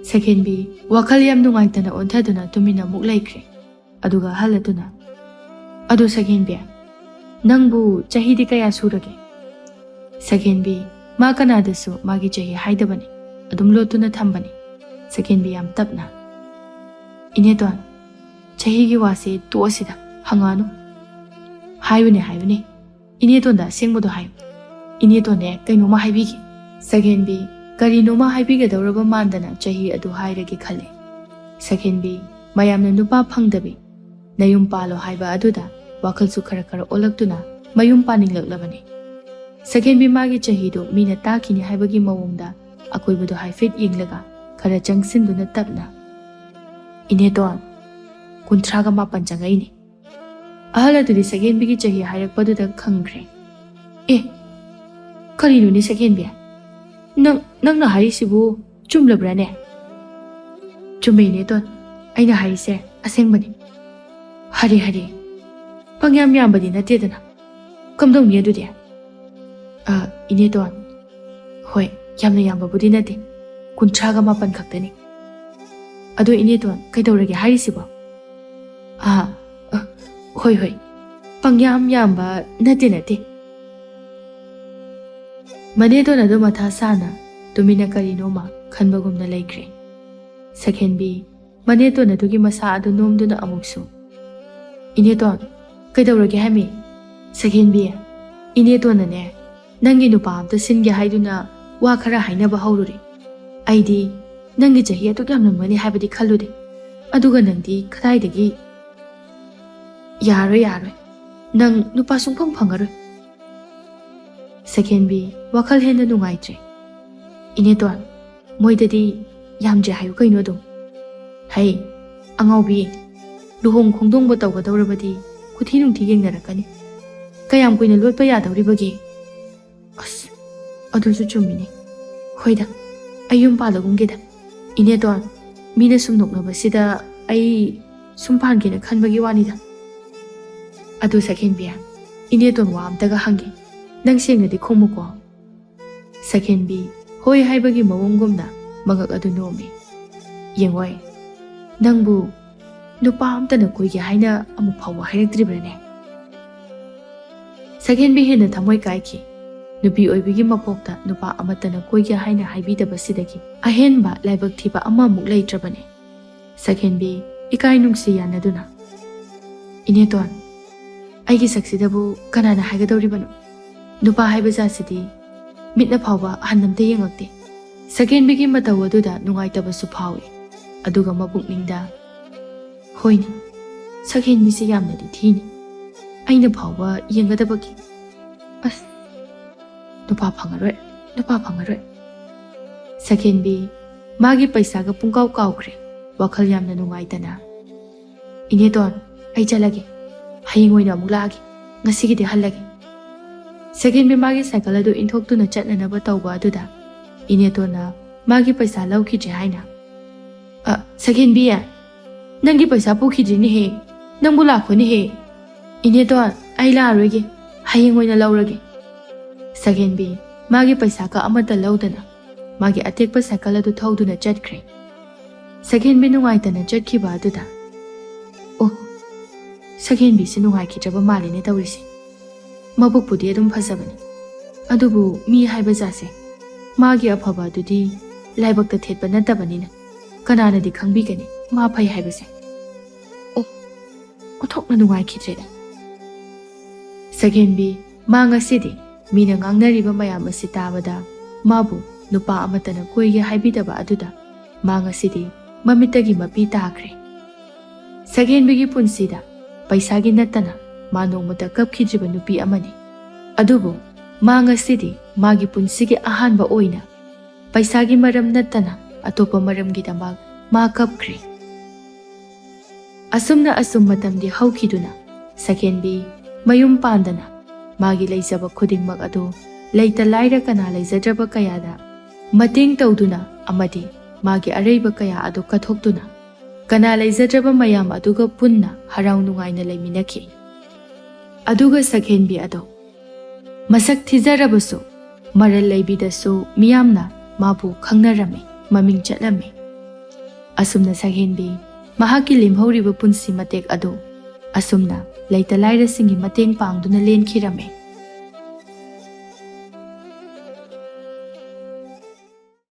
ꯁꯦꯀꯦꯟꯕꯤ ꯋꯥꯈꯜ ꯌꯥꯝ ꯅꯨꯡꯉꯥꯏꯇꯅ ꯑꯣꯟꯊꯗꯨꯅ ꯇꯨꯃꯤꯟꯅ ꯑꯃꯨꯛ ꯂꯩꯈ꯭ꯔꯦ꯫ ꯑꯗꯨꯒ ꯍꯜꯂꯗꯨꯅ, "ꯑꯗꯣ ꯁꯦꯀꯦꯟꯕꯤ, ꯅꯪꯕꯨ ꯆꯍꯤꯗꯤ ꯀꯌꯥ ꯁꯨꯔꯒꯦ?" ꯁꯦꯀꯦꯟꯕꯤ ꯃꯥ ꯀꯅꯥꯗꯁꯨ ꯃꯥꯒꯤ ꯆꯍꯤ ꯍꯥꯏꯗꯕꯅꯤ, ꯑꯗꯨꯝ ꯂꯣꯠꯇꯨꯅ ꯊꯝꯕꯅꯤ꯫ ꯁꯦꯀꯦꯟꯕꯤ ꯌꯥꯝ ꯇꯞꯅ, "ꯏꯅꯦꯇꯣꯟ, ꯆꯍꯤꯒꯤ ꯋꯥꯁꯦ ꯇꯣꯛꯑꯁꯤꯗ, ꯍꯪꯉꯛꯑꯅꯨ." ꯍꯥꯏꯕꯅꯦ, ꯏꯅꯦꯇꯣꯟꯗ ꯑꯁꯦꯡꯕꯗꯣ ꯍꯥꯏꯌꯨ꯫ ꯏꯅꯦꯇꯣꯟꯅꯦ ꯀꯩꯅꯣꯝꯃ ꯍꯥꯏꯕꯤꯒꯦ." ꯁꯦꯀꯦꯟꯕꯤ ꯀꯔꯤꯅꯣꯃ ꯍꯥꯏꯕꯤꯒꯗꯧꯔꯕ ꯃꯥꯟꯗꯅ ꯆꯍꯤ ꯑꯗꯨ ꯍꯥꯏꯔꯒꯦ ꯈꯜꯂꯦ꯫ ꯁꯦꯀꯦꯟꯕꯤ ꯃꯌꯥꯝꯅ ꯅꯨꯄꯥ ꯐꯪꯗꯕꯤ ꯅꯌꯨꯝ ꯄꯥꯜꯂꯣ ꯍꯥꯏꯕ ꯑꯗꯨꯗ ꯋꯥꯈꯜꯁꯨ ꯈꯔ ꯑꯣꯜꯂꯛꯇꯨꯅ ꯃꯌꯨꯝ ꯄꯥꯅꯤꯡꯂꯛꯂꯕꯅꯤ꯫ ꯁꯦꯀꯦꯟꯕꯤ ꯃꯥꯒꯤ ꯆꯍꯤꯗꯣ ꯃꯤꯅ ꯇꯥꯈꯤꯅꯤ ꯍꯥꯏꯕꯒꯤ ꯃꯑꯣꯡꯗ ꯑꯀꯣꯏꯕꯗꯣ ꯍꯥꯏꯐꯦꯠ ꯌꯦꯡꯂꯒ ꯈꯔ ꯆꯪꯁꯤꯟꯗꯨꯅ ꯇꯞꯅ, "ꯏꯅꯦꯇꯣꯟ, 39 ꯆꯪꯉꯛꯏꯅꯤ." ꯑꯍꯜ ꯑꯗꯨꯗꯤ ꯁꯦꯀꯦꯟꯕꯤꯒꯤ ꯆꯍꯤ ꯍꯥꯏꯔꯛꯄꯗꯨꯗ ꯈꯪꯈ꯭ꯔꯦ꯫ "ꯑꯦ, ꯀꯔꯤꯅꯣꯅꯦ ꯁꯦꯀꯦꯟꯕꯤ? ꯅꯪꯅ ꯍꯥꯏꯔꯤꯁꯤꯕꯨ ꯆꯨꯝꯂꯕ꯭ꯔꯥꯅꯦ?" "ꯆꯨꯝꯃꯦ ꯏꯅꯦꯇꯣꯟ, ꯑꯩꯅ ꯍꯥꯏꯔꯤꯁꯦ ꯑꯁꯦꯡꯕꯅꯤ." "ꯍꯔꯦ, ꯄꯪꯌꯥꯝ ꯌꯥꯝꯕꯗꯤ ꯅꯠꯇꯦꯗꯅ, ꯀꯝꯗꯧꯅꯤ ꯑꯗꯨꯗꯤ?" "ꯏꯅꯦꯇꯣꯟ, ꯍꯣꯏ, ꯌꯥꯝꯅ ꯌꯥꯝꯕꯕꯨꯗꯤ ꯅꯠꯇꯦ, 39 ꯈꯛꯇꯅꯤ." "ꯑꯗꯣ ꯏꯅꯦꯇꯣꯟ ꯀꯩꯗꯧꯔꯒꯦ ꯍꯥꯏꯔꯤꯁꯤꯕꯣ?" ꯍꯣꯏ, ꯄꯪꯌꯥꯝ ꯌꯥꯝꯕ ꯅꯠꯇꯦ." ꯃꯅꯦꯇꯣꯟ ꯑꯗꯨ ꯃꯊꯥ ꯁꯥꯅ ꯇꯨꯃꯤꯟꯅ ꯀꯔꯤꯅꯣꯃ ꯈꯟꯕꯒꯨꯝꯅ ꯂꯩꯈ꯭ꯔꯦ꯫ ꯁꯦꯀꯦꯟꯕꯤ ꯃꯅꯦꯇꯣꯟ ꯑꯗꯨꯒꯤ ꯃꯁꯥ ꯑꯗꯨ ꯅꯣꯝꯗꯨꯅ ꯑꯃꯨꯛꯁꯨ, "ꯏꯅꯦꯇꯣꯟ, ꯀꯩꯗꯧꯔꯒꯦ ꯍꯥꯏꯃꯤ?" "ꯁꯦꯀꯦꯟꯕꯤ, ꯏꯅꯦꯇꯣꯟꯅꯅꯦ ꯅꯪꯒꯤ ꯅꯨꯄꯥ ꯑꯝꯇ ꯁꯤꯟꯒꯦ ꯍꯥꯏꯗꯨꯅ ꯋꯥ ꯈꯔ ꯍꯥꯏꯅꯕ ꯍꯧꯔꯨꯔꯦ꯫ ꯑꯩꯗꯤ ꯅꯪꯒꯤ ꯆꯍꯤ ꯑꯗꯨꯛ ꯌꯥꯝꯂꯝꯒꯅꯤ ꯍꯥꯏꯕꯗꯤ ꯈꯜꯂꯨꯗꯦ, ꯑꯗꯨꯒ ꯅꯪꯗꯤ ꯀꯗꯥꯏꯗꯒꯤ..." ꯌꯥꯔꯣꯏ, ꯅꯪ ꯅꯨꯄꯥ ꯁꯨꯡꯐꯪ ꯐꯪꯉꯔꯣꯏ." ꯁꯦꯀꯦꯟꯕꯤ ꯋꯥꯈꯜ ꯍꯦꯟꯅ ꯅꯨꯡꯉꯥꯏꯇ꯭ꯔꯦ꯫ "ꯏꯅꯦꯇꯣꯟ, ꯃꯣꯏꯗꯗꯤ ꯌꯥꯝꯗ꯭ꯔꯦ ꯍꯥꯏꯌꯨ ꯀꯩꯅꯣ ꯑꯗꯨꯝ." "ꯍꯩ ꯑꯉꯥꯎꯕꯤ, ꯂꯨꯍꯣꯡ ꯈꯣꯡꯗꯣꯡꯕ ꯇꯧꯒꯗꯧꯔꯕꯗꯤ ꯈꯨꯊꯤ ꯅꯨꯡꯊꯤ ꯌꯦꯡꯅꯔꯛꯀꯅꯤ, ꯀꯌꯥꯝ ꯀꯨꯏꯅ ꯂꯣꯠꯄ ꯌꯥꯗꯧꯔꯤꯕꯒꯦ?" "ꯑꯁ, ꯑꯗꯨꯁꯨ ꯆꯨꯝꯃꯤꯅꯦ. ꯍꯣꯏꯗ, ꯑꯩ ꯌꯨꯝ ꯄꯥꯜꯂꯒꯨꯝꯒꯦꯗ. ꯏꯅꯦꯇꯣꯟ, ꯃꯤꯅ ꯁꯨꯝ ꯅꯣꯛꯅꯕꯁꯤꯗ ꯑꯩ ꯁꯨꯝ ꯄꯥꯟꯒꯦꯅ ꯈꯟꯕꯒꯤ ꯋꯥꯅꯤꯗ." "ꯑꯗꯨ ꯁꯦꯀꯦꯟꯕꯤ, ꯏꯅꯦꯇꯣꯟ ꯋꯥ ꯑꯝꯇꯒ ꯍꯪꯒꯦ, ꯅꯪ ꯁꯦꯡꯅꯗꯤ ꯈꯨꯝꯃꯨꯀꯣ." ꯁꯦꯀꯦꯟꯕꯤ ꯍꯣꯏ ꯍꯥꯏꯕꯒꯤ ꯃꯑꯣꯡꯒꯨꯝꯅ ꯃꯉꯛ ꯑꯗꯨ ꯅꯣꯝꯃꯤ꯫ "ꯌꯦꯡꯉꯣꯏ, ꯅꯪꯕꯨ ꯅꯨꯄꯥ ꯑꯝꯇꯅ ꯀꯣꯏꯒꯦ ꯍꯥꯏꯅ ꯑꯃꯨꯛ ꯐꯥꯎꯕ ꯍꯥꯏꯔꯛꯇ꯭ꯔꯤꯕ꯭ꯔꯅꯦ?" ꯁꯦꯀꯦꯟꯕꯤ ꯍꯦꯟꯅ ꯊꯃꯣꯏ ꯀꯥꯏꯈꯤ꯫ ꯅꯨꯄꯤ ꯑꯣꯏꯕꯤꯒꯤ ꯃꯄꯣꯛꯇ ꯅꯨꯄꯥ ꯑꯃꯠꯇꯅ ꯀꯣꯏꯒꯦ ꯍꯥꯏꯅ ꯍꯥꯏꯕꯤꯗꯕꯁꯤꯗꯒꯤ ꯑꯍꯦꯟꯕ ꯂꯥꯏꯕꯛ ꯊꯤꯕ ꯑꯃꯃꯨꯛ ꯂꯩꯇ꯭ꯔꯕꯅꯤ꯫ ꯁꯦꯀꯦꯟꯕꯤ ꯏꯀꯥꯏ ꯅꯨꯡꯁꯤ ꯌꯥꯅꯗꯨꯅ, "ꯏꯅꯦꯇꯣꯟ, ꯑꯩꯒꯤ ꯁꯛꯁꯤꯗꯕꯨ ꯀꯅꯥꯅ ꯍꯥꯏꯒꯗꯧꯔꯤꯕꯅꯣ? ꯅꯨꯄꯥ ꯍꯥꯏꯕ ꯖꯥꯠꯁꯤꯗꯤ ꯃꯤꯠꯅ ꯐꯥꯎꯕ ꯑꯍꯟ ꯑꯝꯇ ꯌꯦꯡꯉꯛꯇꯦ." ꯁꯦꯀꯦꯟꯕꯤꯒꯤ ꯃꯇꯧ ꯑꯗꯨꯗ ꯅꯨꯡꯉꯥꯏꯇꯕꯁꯨ ꯐꯥꯎꯏ, ꯑꯗꯨꯒ ꯃꯄꯨꯛꯅꯤꯡꯗ, "ꯍꯣꯏꯅꯦ, ꯁꯦꯀꯦꯟꯕꯤꯁꯤ ꯌꯥꯝꯅꯗꯤ ꯊꯤꯅꯤ, ꯑꯩꯅ ꯐꯥꯎꯕ ꯌꯦꯡꯒꯗꯕꯒꯤ. ꯑꯁ, ꯅꯨꯄꯥ ꯐꯪꯉꯔꯣꯏ." ꯁꯦꯀꯦꯟꯕꯤ ꯃꯥꯒꯤ ꯄꯩꯁꯥꯒ ꯄꯨꯡꯀꯥꯎ ꯀꯥꯎꯈ꯭ꯔꯦ, ꯋꯥꯈꯜ ꯌꯥꯝꯅ ꯅꯨꯡꯉꯥꯏꯇꯅ, "ꯏꯅꯦꯇꯣꯟ, ꯑꯩ ꯆꯠꯂꯒꯦ, ꯍꯌꯦꯡ ꯑꯣꯏꯅ ꯑꯃꯨꯛ ꯂꯥꯛꯑꯒꯦ, ꯉꯁꯤꯒꯤꯗꯤ ꯍꯜꯂꯒꯦ." ꯁꯦꯀꯦꯟꯕꯤ ꯃꯥꯒꯤ ꯁꯥꯏꯀꯜ ꯑꯗꯨ ꯏꯟꯊꯣꯛꯇꯨꯅ ꯆꯠꯅꯅꯕ ꯇꯧꯕ ꯑꯗꯨꯗ ꯏꯅꯦꯇꯣꯟꯅ ꯃꯥꯒꯤ ꯄꯩꯁꯥ ꯂꯧꯈꯤꯗ꯭ꯔꯦ ꯍꯥꯏꯅ, "ꯁꯦꯀꯦꯟꯕꯤ, ꯅꯪꯒꯤ ꯄꯩꯁా ꯄꯨꯈꯤꯗ꯭ꯔꯤꯅꯦꯍꯦ, ꯅꯪꯕꯨ ꯂꯥꯛꯈꯣꯅꯦꯍꯦ." "ꯏꯅꯦꯇꯣꯟ, ꯑꯩ ꯂꯥꯛꯑꯔꯣꯏꯒꯦ, ꯍꯌꯦꯡ ꯑꯣꯏꯅ ꯂꯧꯔꯒꯦ." ꯁꯦꯀꯦꯟꯕꯤ ꯃꯥꯒꯤ ꯄꯩꯁꯥꯒ ꯑꯃꯠꯇ ꯂꯧꯗꯅ ꯃꯥꯒꯤ ꯑꯇꯦꯛꯄ ꯁꯥꯏꯀꯜ ꯑꯗꯨ ꯊꯧꯗꯨꯅ ꯆꯠꯈ꯭ꯔꯦ꯫ ꯁꯦꯀꯦꯟꯕꯤ ꯅꯨꯡꯉꯥꯏꯇꯅ ꯆꯠꯈꯤꯕ ꯑꯗꯨꯗ, "ꯑꯣ, ꯁꯦꯀꯦꯟꯕꯤꯁꯤ ꯅꯨꯡꯉꯥꯏꯈꯤꯗ꯭ꯔꯕ ꯃꯥꯜꯂꯤꯅꯦ ꯇꯧꯔꯤꯁꯦ. ꯃꯕꯨꯛꯄꯨꯗꯤ ꯑꯗꯨꯝ ꯐꯖꯕꯅꯤ, ꯑꯗꯨꯕꯨ ꯃꯤ ꯍꯥꯏꯕ ꯖꯥꯠꯁꯦ ꯃꯥꯒꯤ ꯑꯐꯕ ꯑꯗꯨꯗꯤ ꯂꯥꯏꯕꯛꯇ ꯊꯦꯠꯄ ꯅꯠꯇꯕꯅꯤꯅ ꯀꯅꯥꯅꯗꯤ ꯈꯪꯕꯤꯒꯅꯤ ꯃꯥ ꯐꯩ ꯍꯥꯏꯕꯁꯦ. ꯑꯣ, ꯑꯣꯟꯊꯣꯛꯅ ꯅꯨꯡꯉꯥꯏꯈꯤꯗ꯭ꯔꯦꯗ." ꯁꯦꯀꯦꯟꯕꯤ ꯃꯥ ꯉꯁꯤꯗꯤ ꯃꯤꯅ ꯉꯥꯡꯅꯔꯤꯕ ꯃꯌꯥꯝ ꯑꯁꯤ ꯇꯥꯕꯗ ꯃꯥꯕꯨ ꯅꯨꯄꯥ ꯑꯃꯠꯇꯅ ꯀꯣꯏꯒꯦ ꯍꯥꯏꯕꯤꯗꯕ ꯑꯗꯨꯗ ꯃꯥ ꯉꯁꯤꯗꯤ ꯃꯃꯤꯠꯇꯒꯤ ꯃꯄꯤ ꯇꯥꯈ꯭ꯔꯦ꯫ ꯁꯦꯀꯦꯟꯕꯤꯒꯤ ꯄꯨꯟꯁꯤꯗ ꯄꯩꯁꯥꯒꯤ ꯅꯠꯇꯅ ꯃꯥ ꯅꯣꯡꯃꯇ ꯀꯞꯈꯤꯗ꯭ꯔꯤꯕ ꯅꯨꯄꯤ ꯑꯃꯅꯤ, ꯑꯗꯨꯕꯨ ꯃꯥ ꯉꯁꯤꯗꯤ ꯃꯥꯒꯤ ꯄꯨꯟꯁꯤꯒꯤ ꯑꯍꯥꯟꯕ ꯑꯣꯏꯅ ꯄꯩꯁꯥꯒꯤ ꯃꯔꯝ ꯅꯠꯇꯅ ꯑꯇꯣꯞꯄ ꯃꯔꯝꯒꯤꯗꯃꯛ ꯃꯥ ꯀꯞꯈ꯭ꯔꯦ꯫ ꯑꯁꯨꯝꯅ ꯃꯇꯝꯗꯤ ꯍꯧꯈꯤꯗꯨꯅ ꯁꯦꯀꯦꯟꯕꯤ ꯃꯌꯨꯝ ꯄꯥꯟꯗꯅ ꯃꯥꯒꯤ ꯂꯩꯖꯕ ꯈꯨꯗꯤꯡꯃꯛ ꯑꯗꯨ ꯂꯩꯇ ꯂꯥꯏꯔ ꯀꯅꯥ ꯂꯩꯖꯗ꯭ꯔꯕ ꯀꯌꯥꯗ ꯃꯇꯦꯡ ꯇꯧꯗꯨꯅ ꯑꯃꯗꯤ ꯃꯥꯒꯤ ꯑꯔꯩꯕ ꯀꯌꯥ ꯑꯗꯨ ꯀꯠꯊꯣꯛꯇꯨꯅ ꯀꯅꯥ ꯂꯩꯖꯗ꯭ꯔꯕ ꯃꯌꯥꯝ ꯑꯗꯨꯒ ꯄꯨꯟꯅ ꯍꯔꯥꯎ ꯅꯨꯡꯉꯥꯏꯅ ꯂꯩꯃꯤꯟꯅꯈꯤ꯫ ꯑꯗꯨꯒ ꯁꯦꯀꯦꯟꯕꯤ ꯑꯗꯣ ꯃꯁꯛ ꯊꯤꯖꯔꯕꯁꯨ ꯃꯔꯜ ꯂꯩꯕꯤꯗꯁꯨ ꯃꯤꯌꯥꯝꯅ ꯃꯥꯕꯨ ꯈꯪꯅꯔꯝꯃꯤ, ꯃꯃꯤꯡ ꯆꯠꯂꯝꯃꯤ꯫ ꯑꯁꯨꯝꯅ ꯁꯛꯍꯦꯟꯕꯤ ꯃꯍꯥꯛꯀꯤ ꯂꯦꯝꯍꯧꯔꯤꯕ ꯄꯨꯟꯁꯤ ꯃꯇꯦꯛ ꯑꯗꯨ ꯑꯁꯨꯝꯅ ꯂꯩꯇ ꯂꯥꯏꯔꯁꯤꯡꯒꯤ ꯃꯇꯦꯡ ꯄꯥꯡꯗꯨꯅ ꯂꯦꯟꯈꯤꯔꯝꯃꯤ꯫